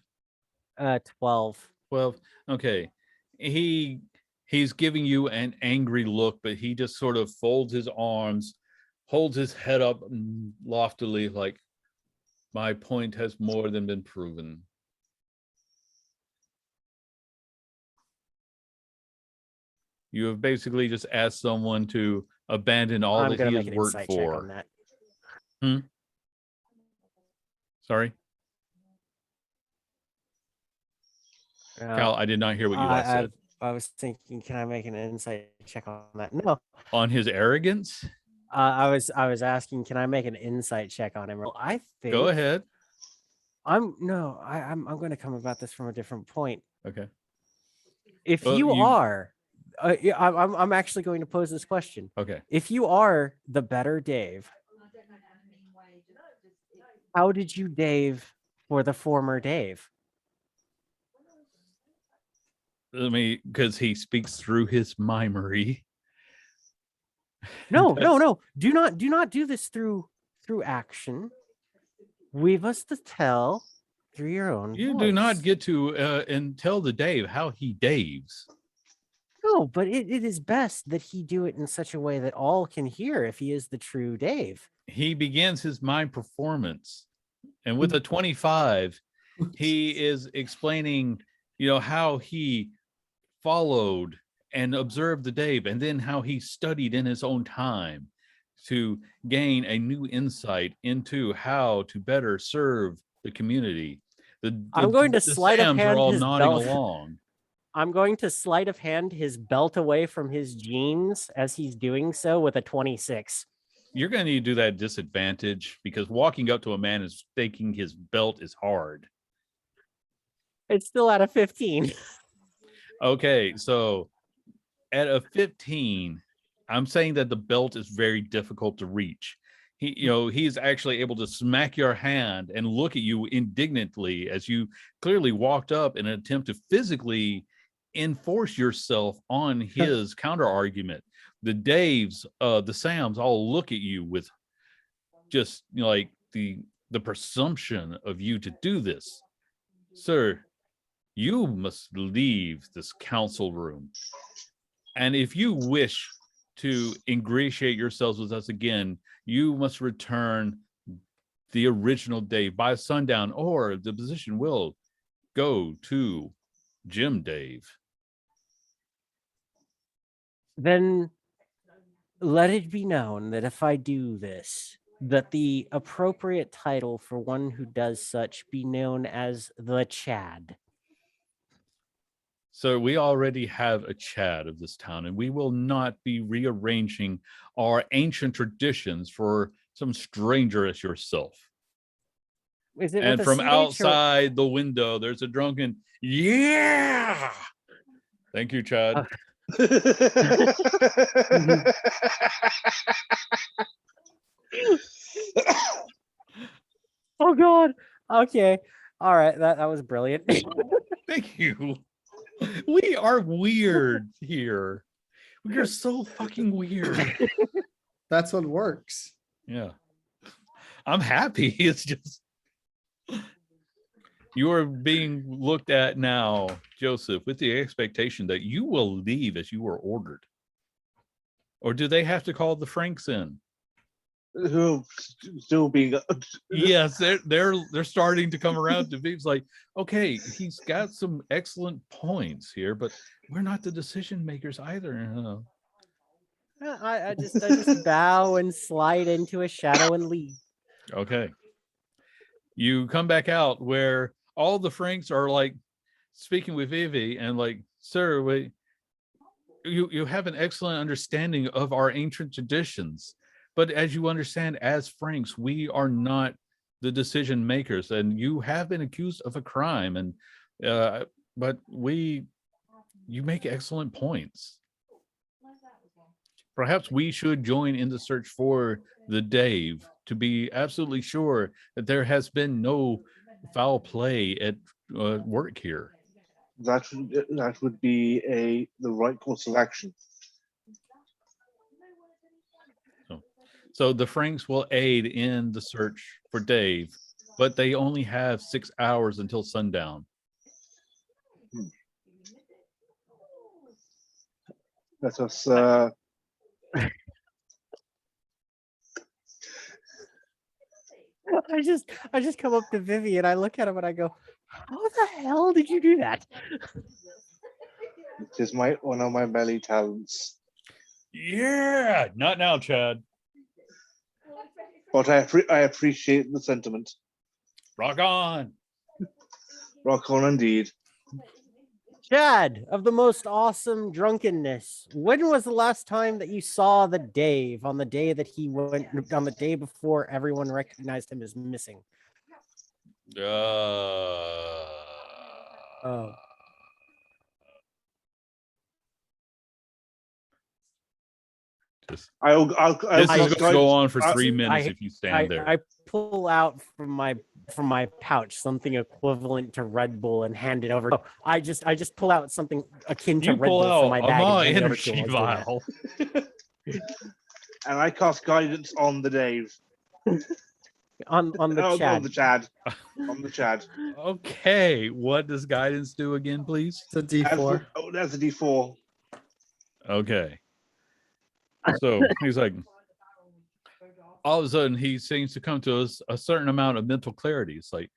12. 12. Okay. He's giving you an angry look, but he just sort of folds his arms, holds his head up loftily, like, my point has more than been proven. You have basically just asked someone to abandon all I'm that gonna he make has an worked insight check on for. that. Sorry, Cal, I did not hear what you last said. I was thinking, can I make an insight check on that? No. On his arrogance? I was asking, can I make an insight check on him? Well, I think Go ahead. I'm going to come about this from a different point. Okay. If Well, you are, I'm actually going to pose this question. Okay. If you are the better Dave, how did you Dave for the former Dave? Because he speaks through his mimery. No. Do not do this through action. Weave us the tell through your own You voice. do not get to and tell the Dave how he Daves. No, but it is best that he do it in such a way that all can hear if he is the true Dave. He begins his mime performance, and with a 25, he is explaining, how he followed and observed the Dave, and then how he studied in his own time to gain a new insight into how to better serve the community. I'm going to sleight of Sams hand are all his nodding belt. along. I'm going to sleight of hand his belt away from his jeans as he's doing so with a 26. You're going to need to do that at disadvantage because walking up to a man and staking his belt is hard. It's still at a 15. Okay, so at a 15, I'm saying that the belt is very difficult to reach. He's actually able to smack your hand and look at you indignantly as you clearly walked up in an attempt to physically enforce yourself on his counter argument. The Daves, the Sams all look at you with just like the presumption of you to do this. Sir, you must leave this council room. And if you wish to ingratiate yourselves with us again, you must return the original Dave by sundown, or the position will go to Jim Dave. Then let it be known that if I do this, that the appropriate title for one who does such be known as the Chad. So we already have a Chad of this town, and we will not be rearranging our ancient traditions for some stranger as yourself. Is it And with a from CH or- outside the window, there's a drunken, yeah! Thank you, Chad. Oh God. Okay. All right. That was brilliant. Thank you. We are weird here. We are so fucking weird. That's what works. Yeah. I'm happy. It's just you are being looked at now, Joseph, with the expectation that you will leave as you were ordered. Or do they have to call the Franks in? Who still being Yes, they're starting to come around to Vive's like, okay, he's got some excellent points here, but we're not the decision makers either. I just bow and slide into a shadow and leave. Okay. You come back out where all the Franks are like speaking with Vivi and like, sir, wait, you have an excellent understanding of our ancient traditions. But as you understand, as Franks, we are not the decision makers, and you have been accused of a crime. And but you make excellent points. Perhaps we should join in the search for the Dave to be absolutely sure that there has been no foul play at work here. that would be the right course of action. So the Franks will aid in the search for Dave, but they only have 6 hours until sundown. Let us I just come up to Vivi and I look at him and I go, how the hell did you do that? it is one of my belly talents. Yeah, not now, Chad. But I appreciate the sentiment. Rock on. Rock on indeed. Chad, of the most awesome drunkenness, when was the last time that you saw the Dave on the day that he went, on the day before everyone recognized him as missing? Oh. I'll This is going to go on for I- 3 minutes if you stand there. I pull out from my pouch something equivalent to Red Bull and hand it over. Oh, I just pull out something akin to You Red pull Bull from out my a bag. Ma And hand it over to energy him while he's doing vial. and I cast guidance on the Dave. that. On the Chad. On the Chad. On the Chad. Okay, what does guidance do again, please? It's a D4. That's a D4. Okay. So he's like, all of a sudden he seems to come to a certain amount of mental clarity. It's like,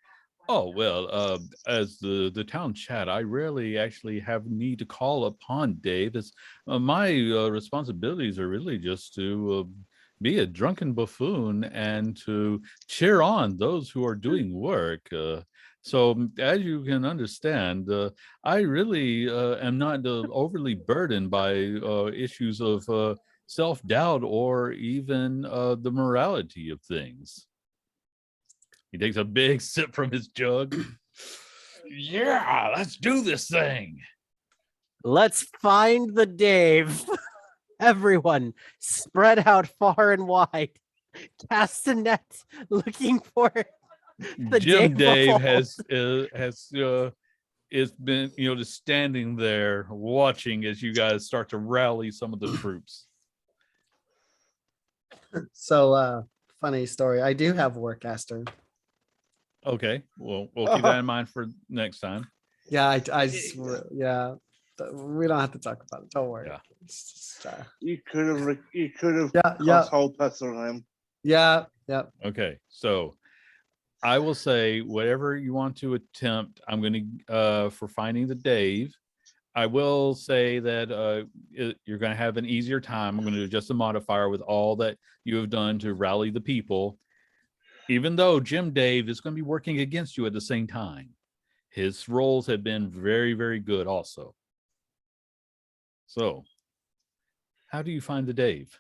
oh, well, as the town Chad, I rarely actually have need to call upon Dave. As my responsibilities are really just to be a drunken buffoon and to cheer on those who are doing work. So as you can understand, I really am not overly burdened by issues of self-doubt or even the morality of things. He takes a big sip from his jug. Yeah, let's do this thing. Let's find the Dave. Everyone, spread out far and wide. Cast a net, looking for the Jim Dave ball. has been just standing there watching as you guys start to rally some of the troops. So, funny story. I do have Warcaster. Okay, well, we'll keep that in mind for next time. Yeah, I yeah. We don't have to talk about it. Don't worry. Yeah. It's just, You could have yeah, yeah, cast whole person on him. yeah, yeah. Okay, so I will say whatever you want to attempt. I'm going to for finding the Dave. I will say that you're going to have an easier time. I'm going to adjust the modifier with all that you have done to rally the people. Even though Jim Dave is going to be working against you at the same time, his roles have been very, very good also. So, how do you find the Dave?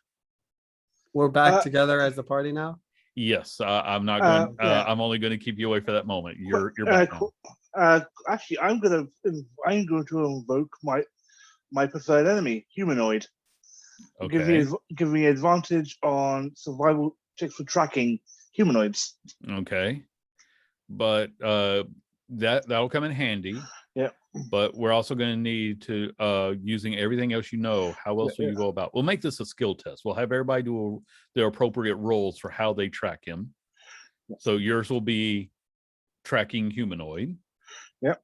We're back Uh, together as a party now. Yes, I'm not going. yeah. I'm only going to keep you away for that moment. You're back now. Actually, I'm going to invoke my preferred enemy, humanoid. Okay. Give me advantage on survival checks for tracking humanoids. Okay. But that'll come in handy. Yeah. But we're also going to need to using everything else you know. How else will you go about? We'll make this a skill test. We'll have everybody do their appropriate roles for how they track him. So yours will be tracking humanoid. Yep.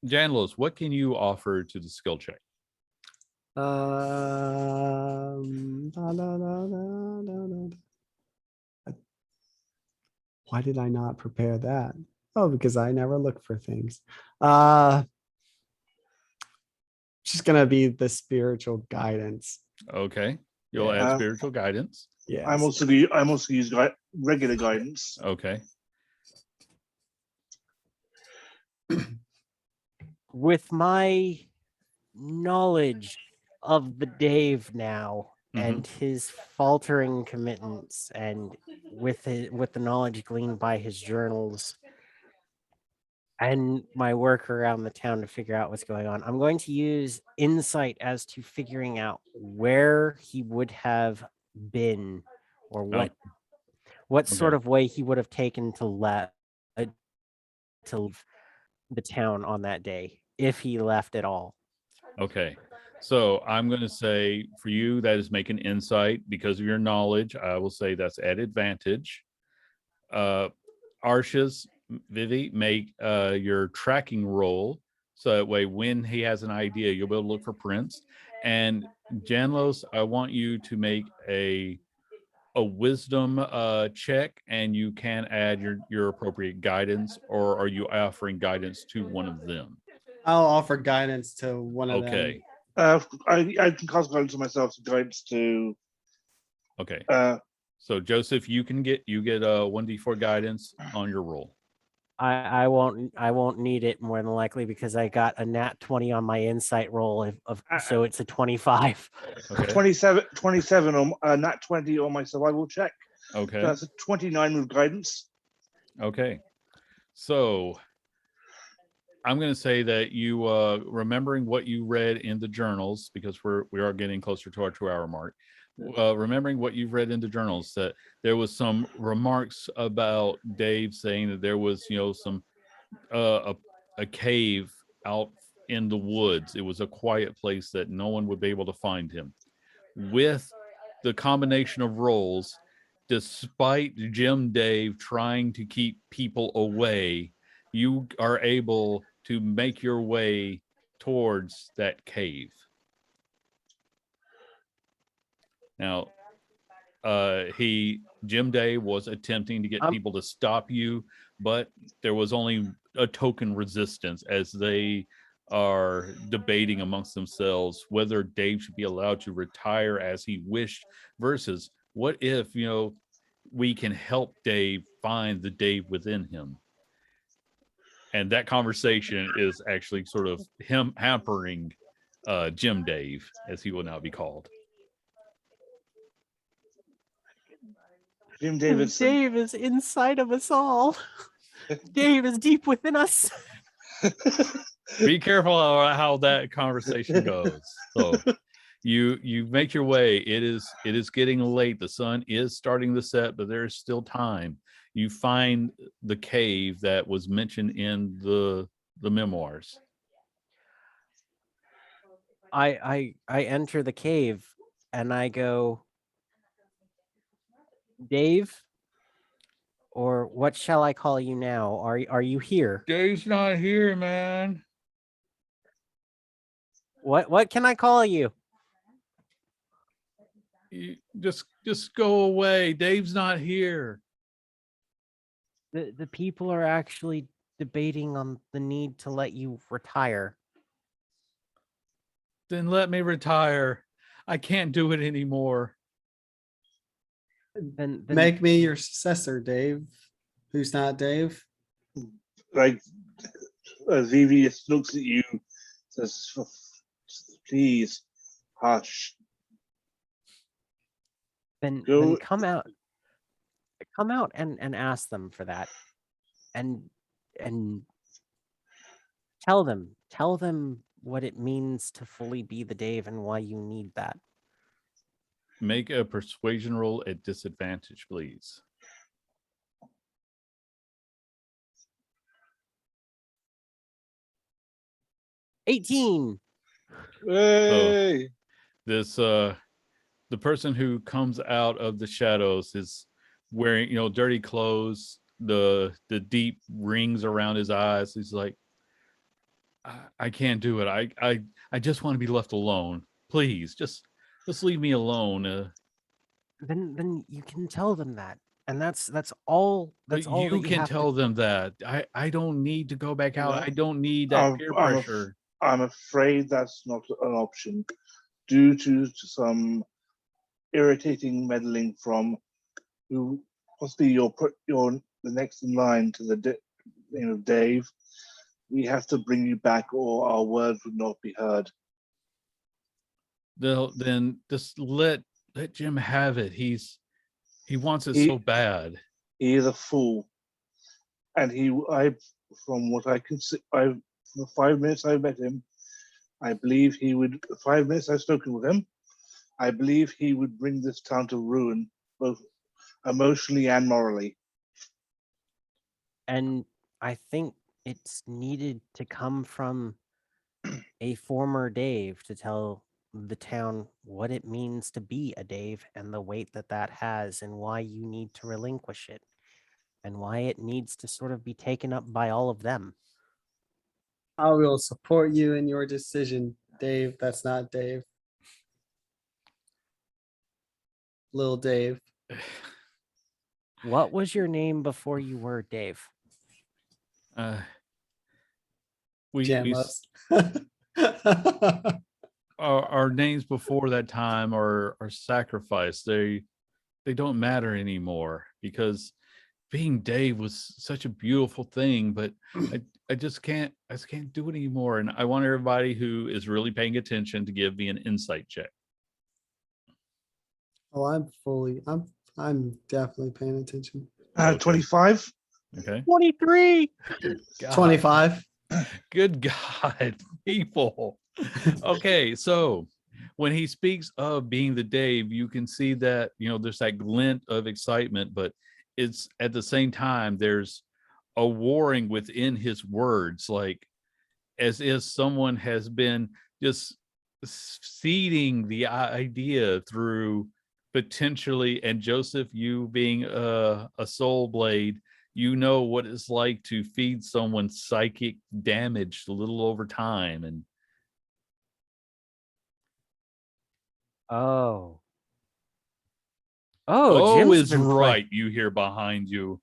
Janlos, what can you offer to the skill check? Da, da, da, da, da, da. Why did I not prepare that? Oh, because I never look for things. Just gonna be the spiritual guidance. Okay. You'll add spiritual guidance. Yeah. I'm also use regular guidance. Okay. With my knowledge of the Dave now and his faltering commitments, and with the knowledge gleaned by his journals and my work around the town to figure out what's going on, I'm going to use insight as to figuring out where he would have been, or what sort of way he would have taken to leave the town on that day, if he left at all. Okay. So I'm going to say for you, that is make an insight because of your knowledge. I will say that's at advantage. Arshas, Vivi, make your tracking roll. So that way, when he has an idea, you'll be able to look for prints. And Janlos, I want you to make a wisdom check, and you can add your appropriate guidance, or are you offering guidance to one of them? I'll offer guidance to one of them. Okay. I can cast guidance on myself to guidance to. Okay. So Joseph, you get a 1d4 guidance on your roll. I won't need it more than likely because I got a nat 20 on my insight roll so it's a 25. Okay. 27 on nat 20 on my survival check. Okay. So that's a 29 with guidance. Okay. So I'm going to say that you remembering what you read in the journals, because we are getting closer to our 2-hour mark. Remembering what you've read in the journals, that there was some remarks about Dave saying that there was some a cave out in the woods. It was a quiet place that no one would be able to find him. With the combination of roles, despite Jim Dave trying to keep people away, you are able to make your way towards that cave. Now, Jim Dave was attempting to get people to stop you, but there was only a token resistance as they are debating amongst themselves whether Dave should be allowed to retire as he wished versus what if, we can help Dave find the Dave within him. And that conversation is actually sort of him hampering Jim Dave, as he will now be called. Jim Davidson. Dave is inside of us all. Dave is deep within us. Be careful how that conversation goes. So you make your way. It is getting late. The sun is starting to set, but there is still time. You find the cave that was mentioned in the memoirs. I enter the cave and I go, Dave, Or what shall I call you now? Are you here? Dave's not here, man. What can I call you? You just go away. Dave's not here. The people are actually debating on the need to let you retire. Then let me retire. I can't do it anymore. Then Make me your successor, Dave. Who's not Dave? Like, Vivi just looks at you, says, please, hush. then Go- come out and ask them for that. And tell them what it means to fully be the Dave and why you need that. Make a persuasion roll at disadvantage, please. $18. Hey! This the person who comes out of the shadows is wearing, dirty clothes, the deep rings around his eyes. He's like, I can't do it. I just want to be left alone. Please, just leave me alone. Then you can tell them that. And that's all But all you that you can have tell to, them that. I don't need to go back out. No. I don't need that peer I'm pressure. I'm afraid that's not an option due to some irritating meddling from who possibly you're the next in line to the Dave. We have to bring you back, or our words would not be heard. Then just let Jim have it. He wants it He- so bad. He is a fool, and from what I can see, from the 5 minutes I met him, I believe he would. 5 minutes I've spoken with him, I believe he would bring this town to ruin, both emotionally and morally. and I think it's needed to come from a former Dave to tell the town what it means to be a Dave and the weight that has and why you need to relinquish it and why it needs to sort of be taken up by all of them. I will support you in your decision, Dave. That's not Dave. Little Dave. What was your name before you were Dave? Uh, we Janlos. our names before that time are sacrificed. They don't matter anymore because being Dave was such a beautiful thing, but I just can't do it anymore. And I want everybody who is really paying attention to give me an insight check. Oh, I'm definitely paying attention. Okay. 25. Okay. 23. Good God. 25. Good God, people. Okay, so when he speaks of being the Dave, you can see that, there's that glint of excitement, but it's at the same time, there's a warring within his words, like as if someone has been just seeding the idea through potentially, and Joseph, you being a soul blade, you know what it's like to feed someone psychic damage a little over time. And Oh, oh, Jim's is been right, you hear behind you.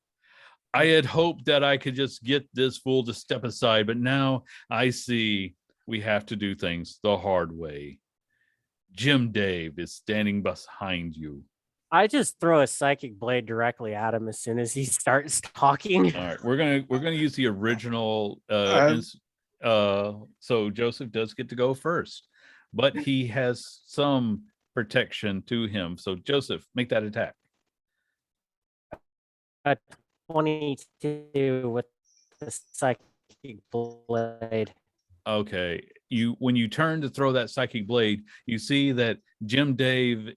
I had hoped that I could just get this fool to step aside, but now I see we have to do things the hard way. Jim Dave is standing behind you. I just throw a psychic blade directly at him as soon as he starts talking. All right, we're gonna use the original. So Joseph does get to go first, but he has some protection to him. So Joseph, make that attack. 22 with the psychic blade. Okay, when you turn to throw that psychic blade, you see that Jim Dave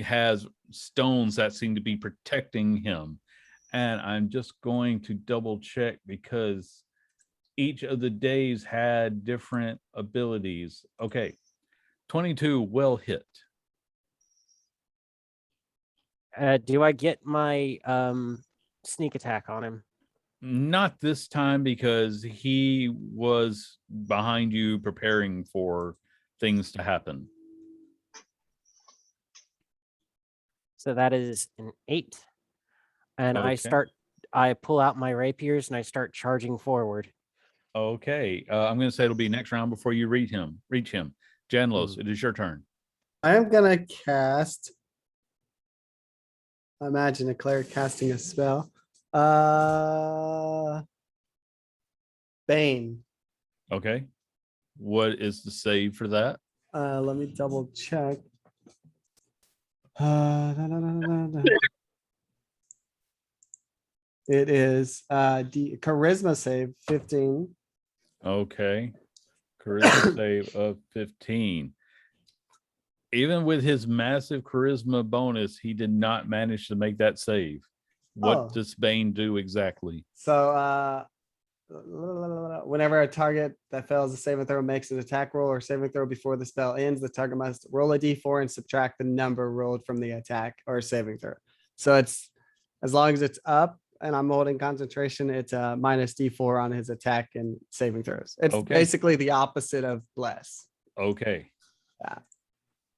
has stones that seem to be protecting him. And I'm just going to double check because each of the days had different abilities. Okay, 22, well hit. Do I get my sneak attack on him. Not this time because he was behind you preparing for things to happen. So that is an 8. And Okay. I pull out my rapiers and I start charging forward. Okay. I'm going to say it'll be next round before you reach him. Janlos, Mm. it is your turn. I am gonna cast. Imagine a cleric casting a spell. Bane. Okay. What is the save for that? Let me double check. It is charisma save 15. Okay. Charisma save of 15. Even with his massive charisma bonus, he did not manage to make that save. What Oh. does Bane do exactly? So whenever a target that fails a saving throw makes an attack roll or saving throw before the spell ends, the target must roll a d4 and subtract the number rolled from the attack or saving throw. So it's as long as it's up and I'm holding concentration, it's a minus d4 on his attack and saving throws. It's Okay. basically the opposite of bless. Okay. Yeah.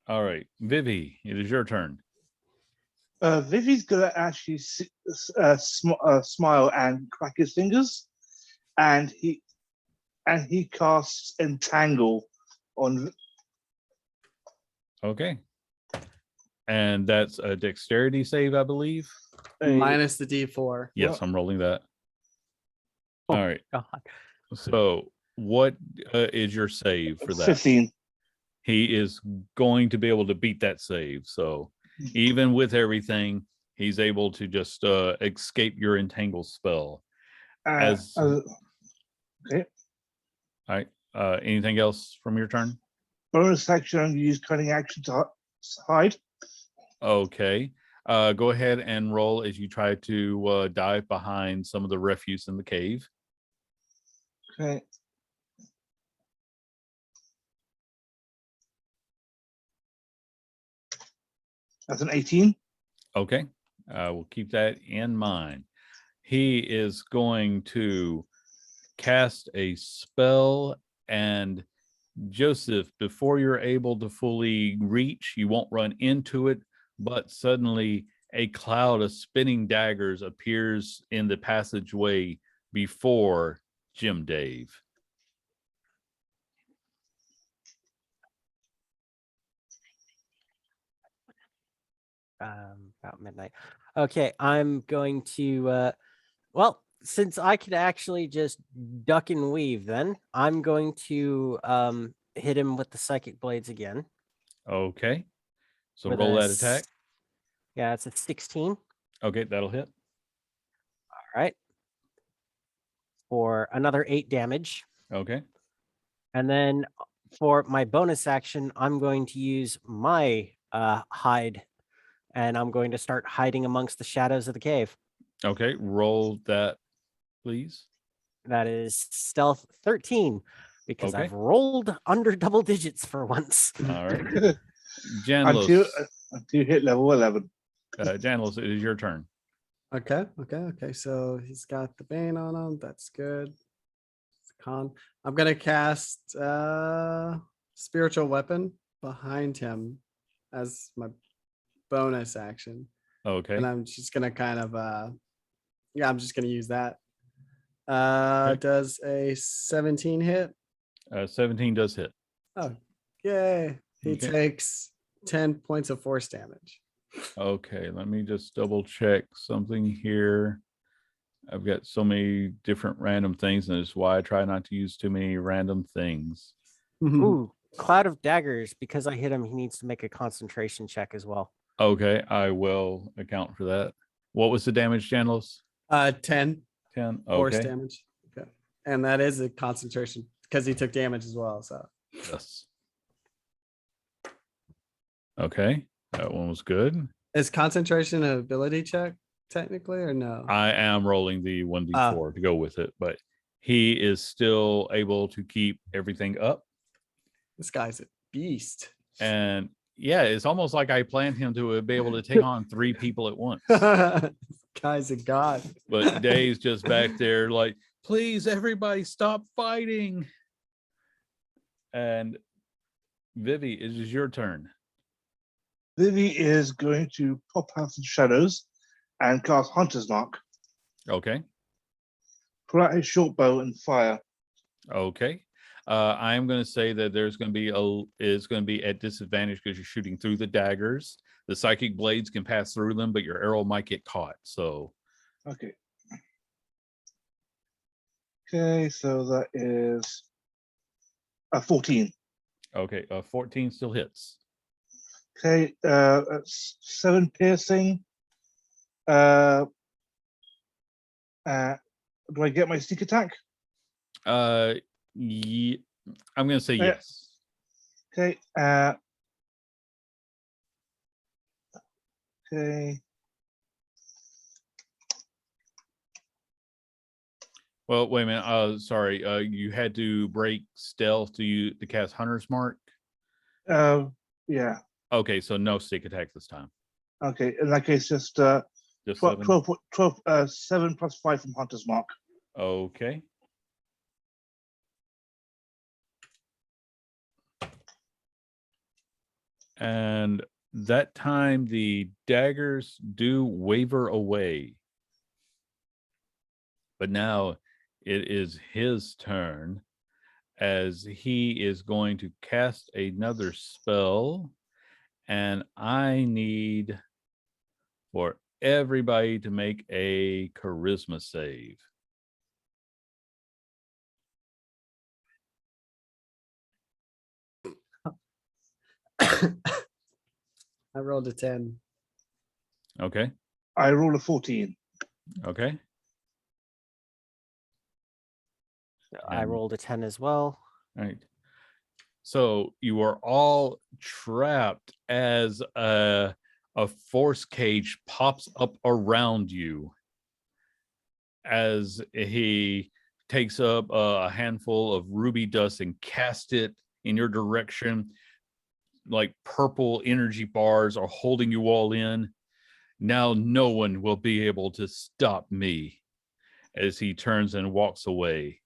All right. Vivi, it is your turn. Vivi's gonna actually smile and crack his fingers, and he casts Entangle on. Okay. And that's a dexterity save, I believe. Minus the d4. Yes, I'm rolling that. Oh, All right. God. So what is your save for that? 15. He is going to be able to beat that save. So even with everything, he's able to just escape your entangle spell. Okay. All right. Anything else from your turn? Bonus action, I'm gonna use cunning action to hide. Okay. Go ahead and roll as you try to dive behind some of the refuse in the cave. Okay. That's an 18. Okay. We'll keep that in mind. He is going to cast a spell, and Joseph, before you're able to fully reach, you won't run into it, but suddenly a cloud of spinning daggers appears in the passageway before Jim Dave. About midnight. Okay, I'm going to well, since I could actually just duck and weave, then I'm going to hit him with the psychic blades again. Okay. So with roll a that attack. Yeah, it's a 16. Okay, that'll hit. All right. For another 8 damage. Okay. And then for my bonus action, I'm going to use my hide, and I'm going to start hiding amongst the shadows of the cave. Okay, roll that, please. That is stealth 13, because Okay. I've rolled under double digits for once. All right. until Janlos, you hit level 11. Janlos, it is your turn. Okay. So he's got the bane on him. That's good. It's a con. I'm gonna cast spiritual weapon behind him as my bonus action. Okay. And I'm just gonna kind of I'm just gonna use that. Okay. Does a 17 hit? 17 does hit. Oh, yay. He Okay. takes 10 points of force damage. Okay, let me just double check something here. I've got so many different random things, and it's why I try not to use too many random things. Ooh, cloud of daggers. Because I hit him, he needs to make a concentration check as well. Okay, I will account for that. What was the damage, Janlos? 10 10. force Okay. damage. Okay. And that is a concentration because he took damage as well. So Yes. Okay, that one was good. is concentration an ability check technically or no? I am rolling the 1d4 to go with it, but he is still able to keep everything up. This guy's a beast. And Yeah, it's almost like I planned him to be able to take on 3 people at once. Guy's a god. But Dave's just back there like, please, everybody stop fighting. And Vivi, it is your turn. Vivi is going to pop out of the shadows and cast Hunter's Mark. Okay. Pull out his short bow and fire. Okay. I'm going to say that there's going to be is going to be at disadvantage because you're shooting through the daggers. The psychic blades can pass through them, but your arrow might get caught. So, Okay. Okay, so that is a 14. okay, 14 still hits. Okay, that's 7 piercing. Do I get my sneak attack? I'm going to say yes. Okay. Okay. Well, wait a minute. Sorry. You had to break stealth to cast Hunter's Mark. Yeah. Okay, so no stick attack this time. Okay. In that case, just Just 12, 7. 7 plus 5 from Hunter's Mark. Okay. And that time the daggers do waver away. But now it is his turn as he is going to cast another spell. And I need for everybody to make a charisma save. I rolled a 10. Okay. I rolled a 14. Okay. I And- rolled a 10 as well. All right. So you are all trapped as a force cage pops up around you as he takes up a handful of ruby dust and casts it in your direction. Like purple energy bars are holding you all in. Now no one will be able to stop me as he turns and walks away.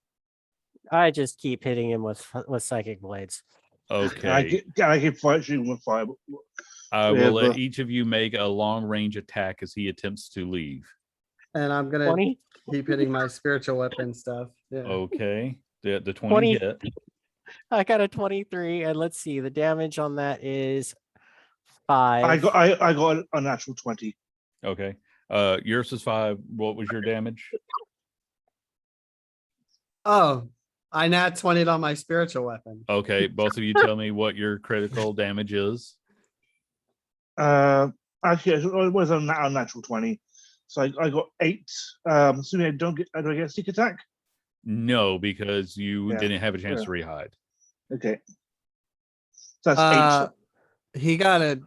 I just keep hitting him with psychic blades. Okay. I keep shooting with fire. I Yeah, will let but- each of you make a long range attack as he attempts to leave. And I'm gonna 20? keep hitting my spiritual weapon stuff. Yeah. Okay. The 20 20. hit. I got a 23, and let's see, the damage on that is 5. I got a natural 20. Okay. Yours is 5. What was your damage? Oh, I nat 20'd on my spiritual weapon. Okay. Both of you tell me what your critical damage is. Actually, it was a natural 20. So I got 8. Assuming I don't get, do I get a sneak attack? No, because you Yeah, didn't have a chance yeah. to rehide. Okay. So that's 8. He got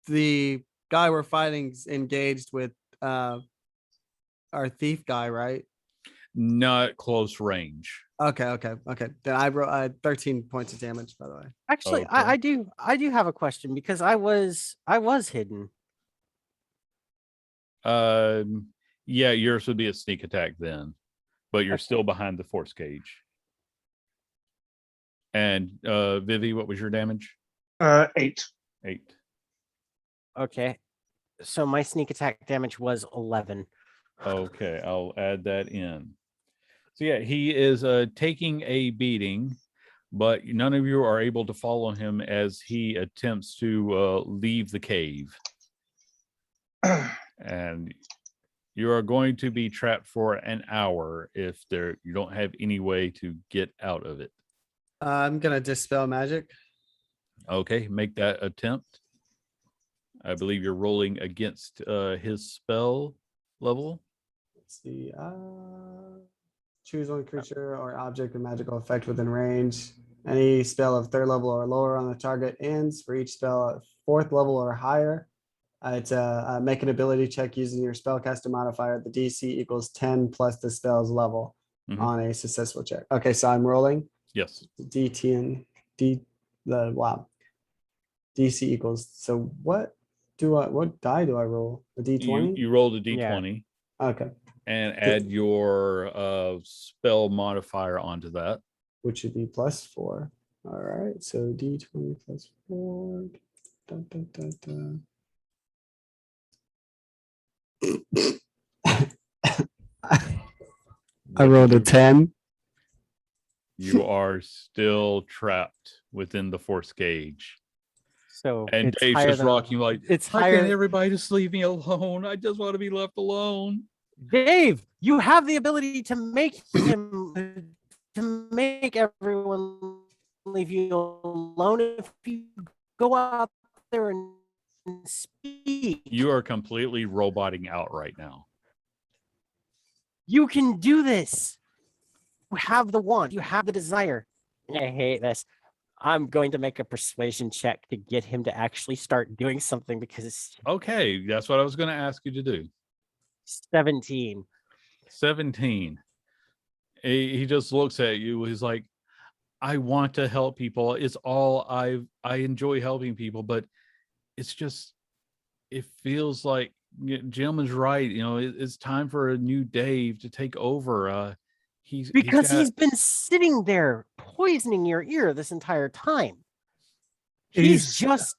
the guy we're fighting's engaged with our thief guy, right? Not close range. Okay. Then I had 13 points of damage, by the way. Actually, Okay. I do have a question because I was hidden. Yeah, yours would be a sneak attack then, but you're still behind the force cage. And Vivi, what was your damage? 8. 8. Okay. So my sneak attack damage was 11. Okay, I'll add that in. So yeah, he is taking a beating, but none of you are able to follow him as he attempts to leave the cave. And you are going to be trapped for an hour if you don't have any way to get out of it. I'm gonna dispel magic. Okay, make that attempt. I believe you're rolling against his spell level. Let's see. Choose one creature or object with magical effect within range. Any spell of 3rd level or lower on the target ends for each spell at 4th level or higher. It's make an ability check using your spellcaster modifier. The DC equals 10 plus the spell's level Mhm. on a successful check. Okay, so I'm rolling Yes. D10 D. Wow. DC equals. So what die do I roll? A D20? You rolled a Yeah. d20 Okay. and add your spell modifier onto that. Which would be +4. All right. So D20 +4. Dun, dun, dun, dun. I rolled a 10. You are still trapped within the force cage. So And it's Dave's higher just than rocking like, it's why higher. can't everybody just leave me alone? I just want to be left alone. Dave, you have the ability to make everyone leave you alone if you go out there and speak. You are completely roboting out right now. You can do this. You have the want. You have the desire. I hate this. I'm going to make a persuasion check to get him to actually start doing something because Okay, that's what I was going to ask you to do. 17. 17. He just looks at you. He's like, I want to help people. It's all I enjoy helping people, but it's just, it feels like Jim is right. You know, it's time for a new Dave to take over. Because he's been sitting there poisoning your ear this entire time. He's just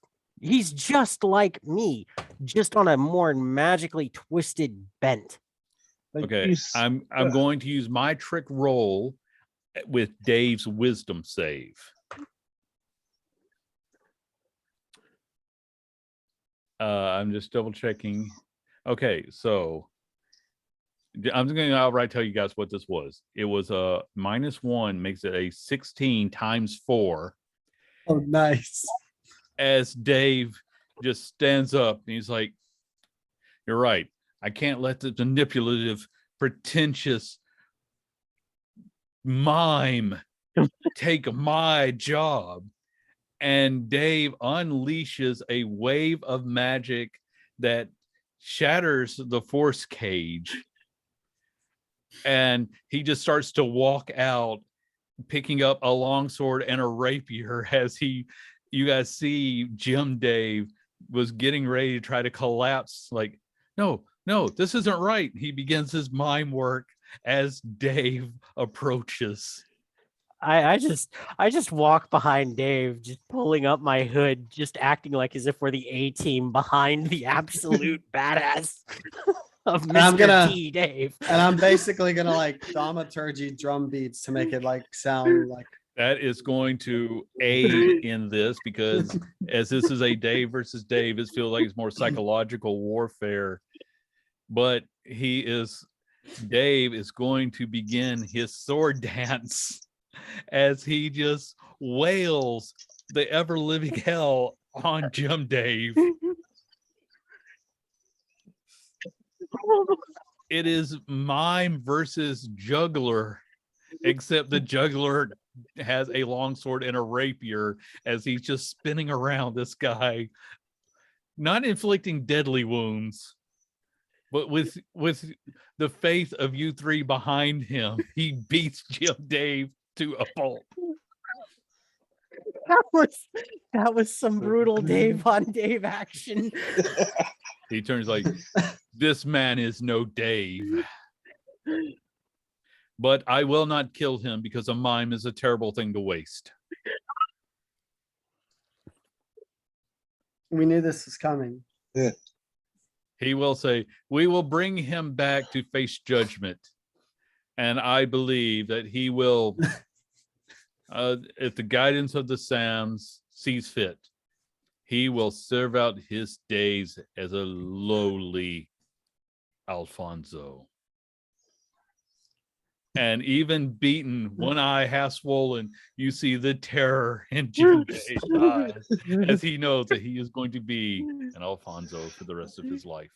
like me, just on a more magically twisted bent. Okay, I'm going to use my trick roll with Dave's wisdom save. I'm just double checking. Okay, so I'm just going to outright tell you guys what this was. It was a -1, makes it a 16 times 4. Oh, nice. As Dave just stands up and he's like, you're right. I can't let the manipulative, pretentious mime take my job. And Dave unleashes a wave of magic that shatters the force cage. And he just starts to walk out, picking up a longsword and a rapier as you guys see Jim Dave was getting ready to try to collapse. Like, no, this isn't right. He begins his mime work as Dave approaches. I just walk behind Dave, just pulling up my hood, just acting like as if we're the A team behind the absolute badass of Mr. T, Dave. And I'm basically gonna like thaumaturgy drum beats to make it like sound like. That is going to aid in this because as this is a Dave versus Dave, it feels like it's more psychological warfare. But Dave is going to begin his sword dance as he just wails the ever living hell on Jim Dave. It is mime versus juggler, except the juggler has a longsword and a rapier as he's just spinning around this guy, not inflicting deadly wounds, but with the faith of you three behind him, he beats Jim Dave to a pulp. That was some brutal Dave on Dave action. He turns like, this man is no Dave. But I will not kill him because a mime is a terrible thing to waste. We knew this was coming. Yeah. He will say, we will bring him back to face judgment. And I believe that he will, if the guidance of the Sams sees fit, he will serve out his days as a lowly Alfonso. And even beaten, one eye half swollen, you see the terror in Jim Dave's eyes as he knows that he is going to be an Alfonso for the rest of his life.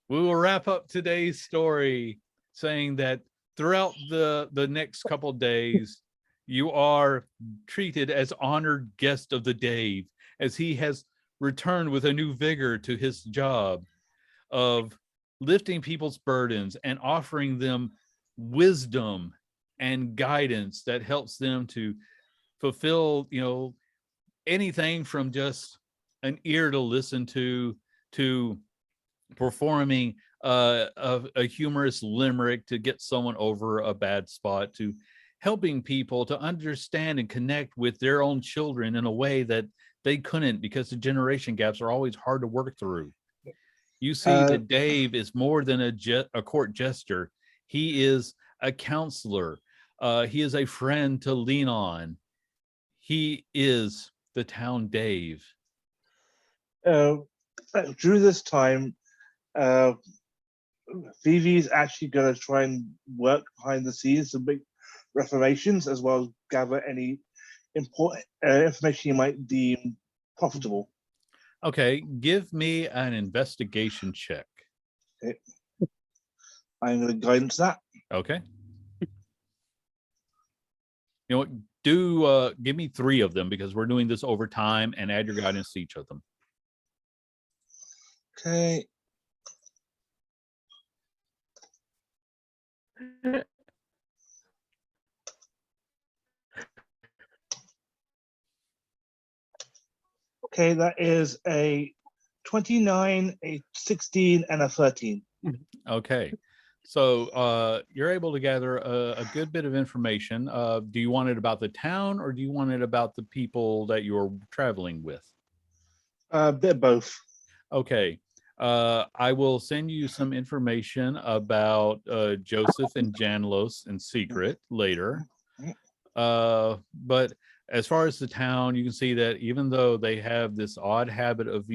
We will wrap up today's story saying that throughout the next couple of days, you are treated as honored guest of the Dave, as he has returned with a new vigor to his job of lifting people's burdens and offering them wisdom and guidance that helps them to fulfill, anything from just an ear to listen to performing a humorous limerick to get someone over a bad spot, to helping people to understand and connect with their own children in a way that they couldn't, because the generation gaps are always hard to work through. You see that Dave is more than a court jester. He is a counselor. He is a friend to lean on. He is the town Dave. Through this time, Vivi's actually going to try and work behind the scenes to make reformations, as well as gather any important information you might deem profitable. Okay, give me an investigation check. Okay. I'm going to guidance that. Okay. You know what? Do give me 3 of them, because we're doing this over time, and add your guidance to each of them. Okay. Okay, that is a 29, a 16, and a 13. Okay. So you're able to gather a good bit of information. Do you want it about the town, or do you want it about the people that you're traveling with? A bit of both. Okay. I will send you some information about Joseph and Janlos in secret later. But as far as the town, you can see that even though they have this odd habit of,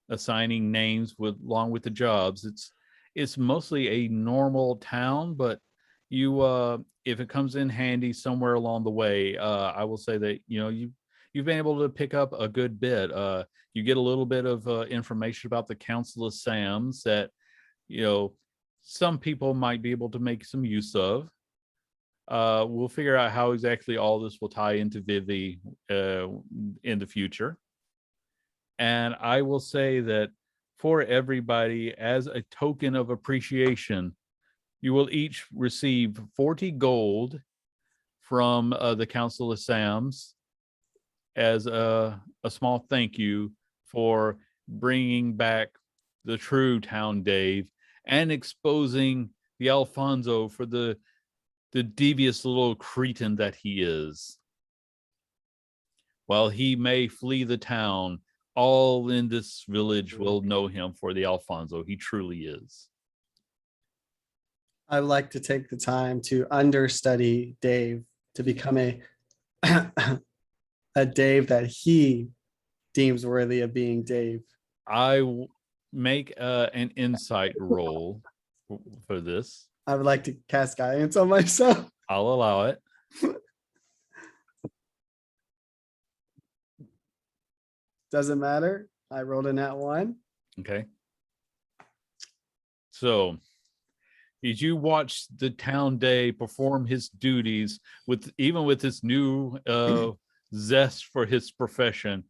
assigning names along with the jobs, it's mostly a normal town. But you, if it comes in handy somewhere along the way, I will say that, you've been able to pick up a good bit. You get a little bit of information about the Council of Sams that, some people might be able to make some use of. We'll figure out how exactly all this will tie into Vivi in the future. And I will say that for everybody, as a token of appreciation, you will each receive 40 gold from the Council of Sams as a small thank you for bringing back the true town Dave and exposing the Alfonso for the devious little cretin that he is. While he may flee the town, all in this village will know him for the Alfonso he truly is. I would like to take the time to understudy Dave to become a Dave that he deems worthy of being Dave. I make an insight roll for this. I would like to cast guidance on myself. I'll allow it. Doesn't matter. I rolled a nat 1. Okay. So, as you watch the town Day perform his duties with this new zest for his profession,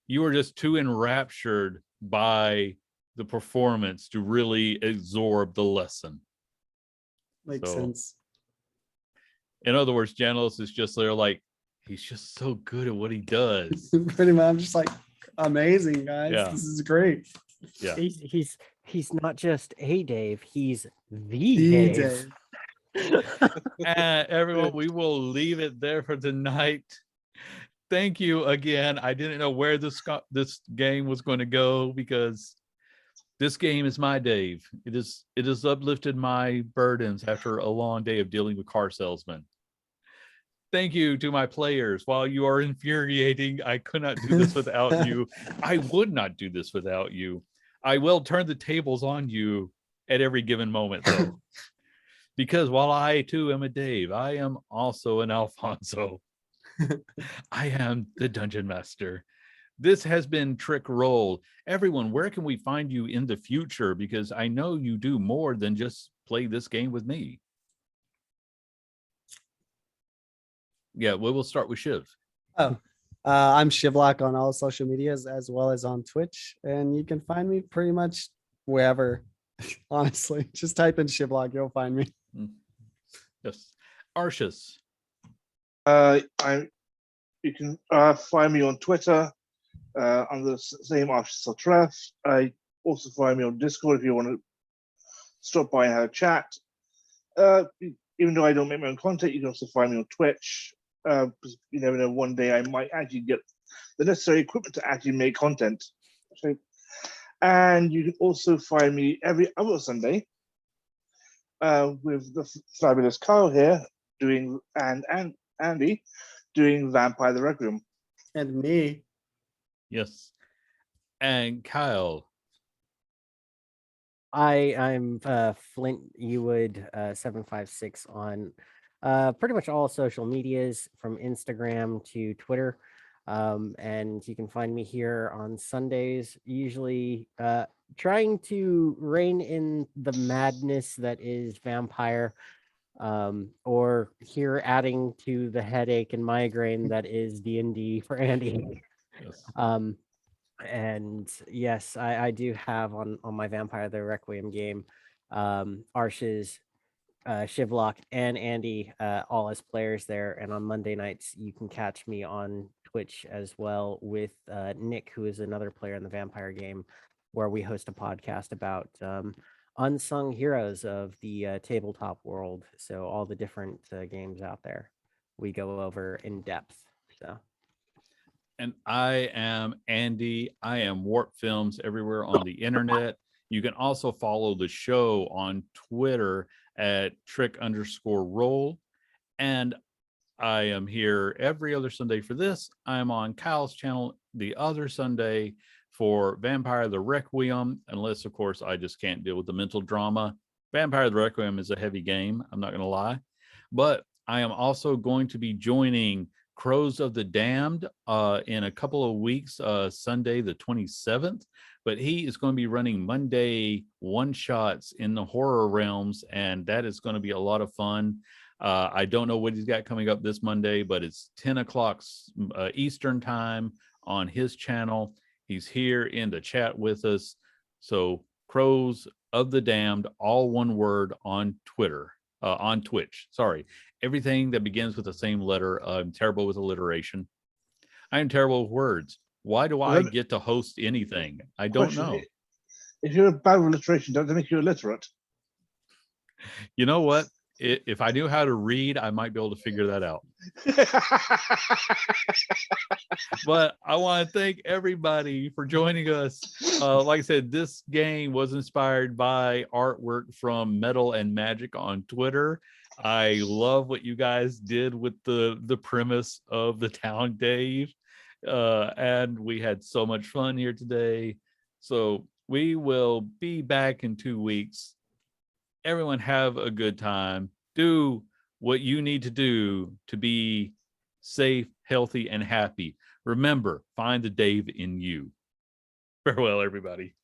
you are just too enraptured by the performance to really absorb the lesson. Makes sense. In other words, Janos is just there like, he's just so good at what he does. Pretty much, I'm just like, amazing, guys. Yeah. This is great. Yeah. He's not just a Dave, he's the Dave. And everyone, we will leave it there for tonight. Thank you again. I didn't know where this game was going to go, because this game is my Dave. It has uplifted my burdens after a long day of dealing with car salesmen. Thank you to my players. While you are infuriating, I could not do this without you. I would not do this without you. I will turn the tables on you at every given moment, though. Because while I too am a Dave, I am also an Alfonso. I am the Dungeon Master. This has been Trick Roll. Everyone, where can we find you in the future? Because I know you do more than just play this game with me. Yeah, we will start with Shiv. I'm Shivlock on all social medias as well as on Twitch, and you can find me pretty much wherever. Honestly, just type in Shivlock, you'll find me. Yes, Arshus. I'm You can find me on Twitter under the same Architectural. I also find me on Discord if you want to stop by and have a chat. Even though I don't make my own content, you can also find me on Twitch. You never know, one day I might actually get the necessary equipment to actually make content. And you can also find me every other Sunday with the fabulous Kyle here and Andy doing Vampire the Requiem. And me. Yes. And Kyle. I'm Flint Ewood 756 on pretty much all social medias from Instagram to Twitter. And you can find me here on Sundays, usually trying to rein in the madness that is Vampire, or here adding to the headache and migraine that is D&D for Andy. Yes. And yes, I do have on my Vampire the Requiem game, Arsh's, Shivlock, and Andy all as players there. And on Monday nights, you can catch me on Twitch as well with Nick, who is another player in the Vampire game, where we host a podcast about unsung heroes of the tabletop world. So all the different games out there, we go over in depth. So. And I am Andy. I am Warp Films everywhere on the internet. You can also follow the show on Twitter at trick_roll. And I am here every other Sunday for this. I'm on Kyle's channel the other Sunday for Vampire the Requiem, unless, of course, I just can't deal with the mental drama. Vampire the Requiem is a heavy game, I'm not going to lie. But I am also going to be joining Crows of the Damned in a couple of weeks, Sunday the 27th. But he is going to be running Monday one-shots in the horror realms, and that is going to be a lot of fun. I don't know what he's got coming up this Monday, but it's 10 o'clock Eastern time on his channel. He's here in the chat with us. So Crows of the Damned, all one word on Twitter, on Twitch. Sorry. Everything that begins with the same letter. I'm terrible with alliteration. I am terrible with words. Why do I get to host anything? I don't know. If you're bad with alliteration, don't they make you illiterate? You know what? If I knew how to read, I might be able to figure that out. But I want to thank everybody for joining us. Like I said, this game was inspired by artwork from Metal and Magic on Twitter. I love what you guys did with the premise of the town Dave. And we had so much fun here today. So we will be back in 2 weeks. Everyone have a good time. Do what you need to do to be safe, healthy, and happy. Remember, find the Dave in you. Farewell, everybody.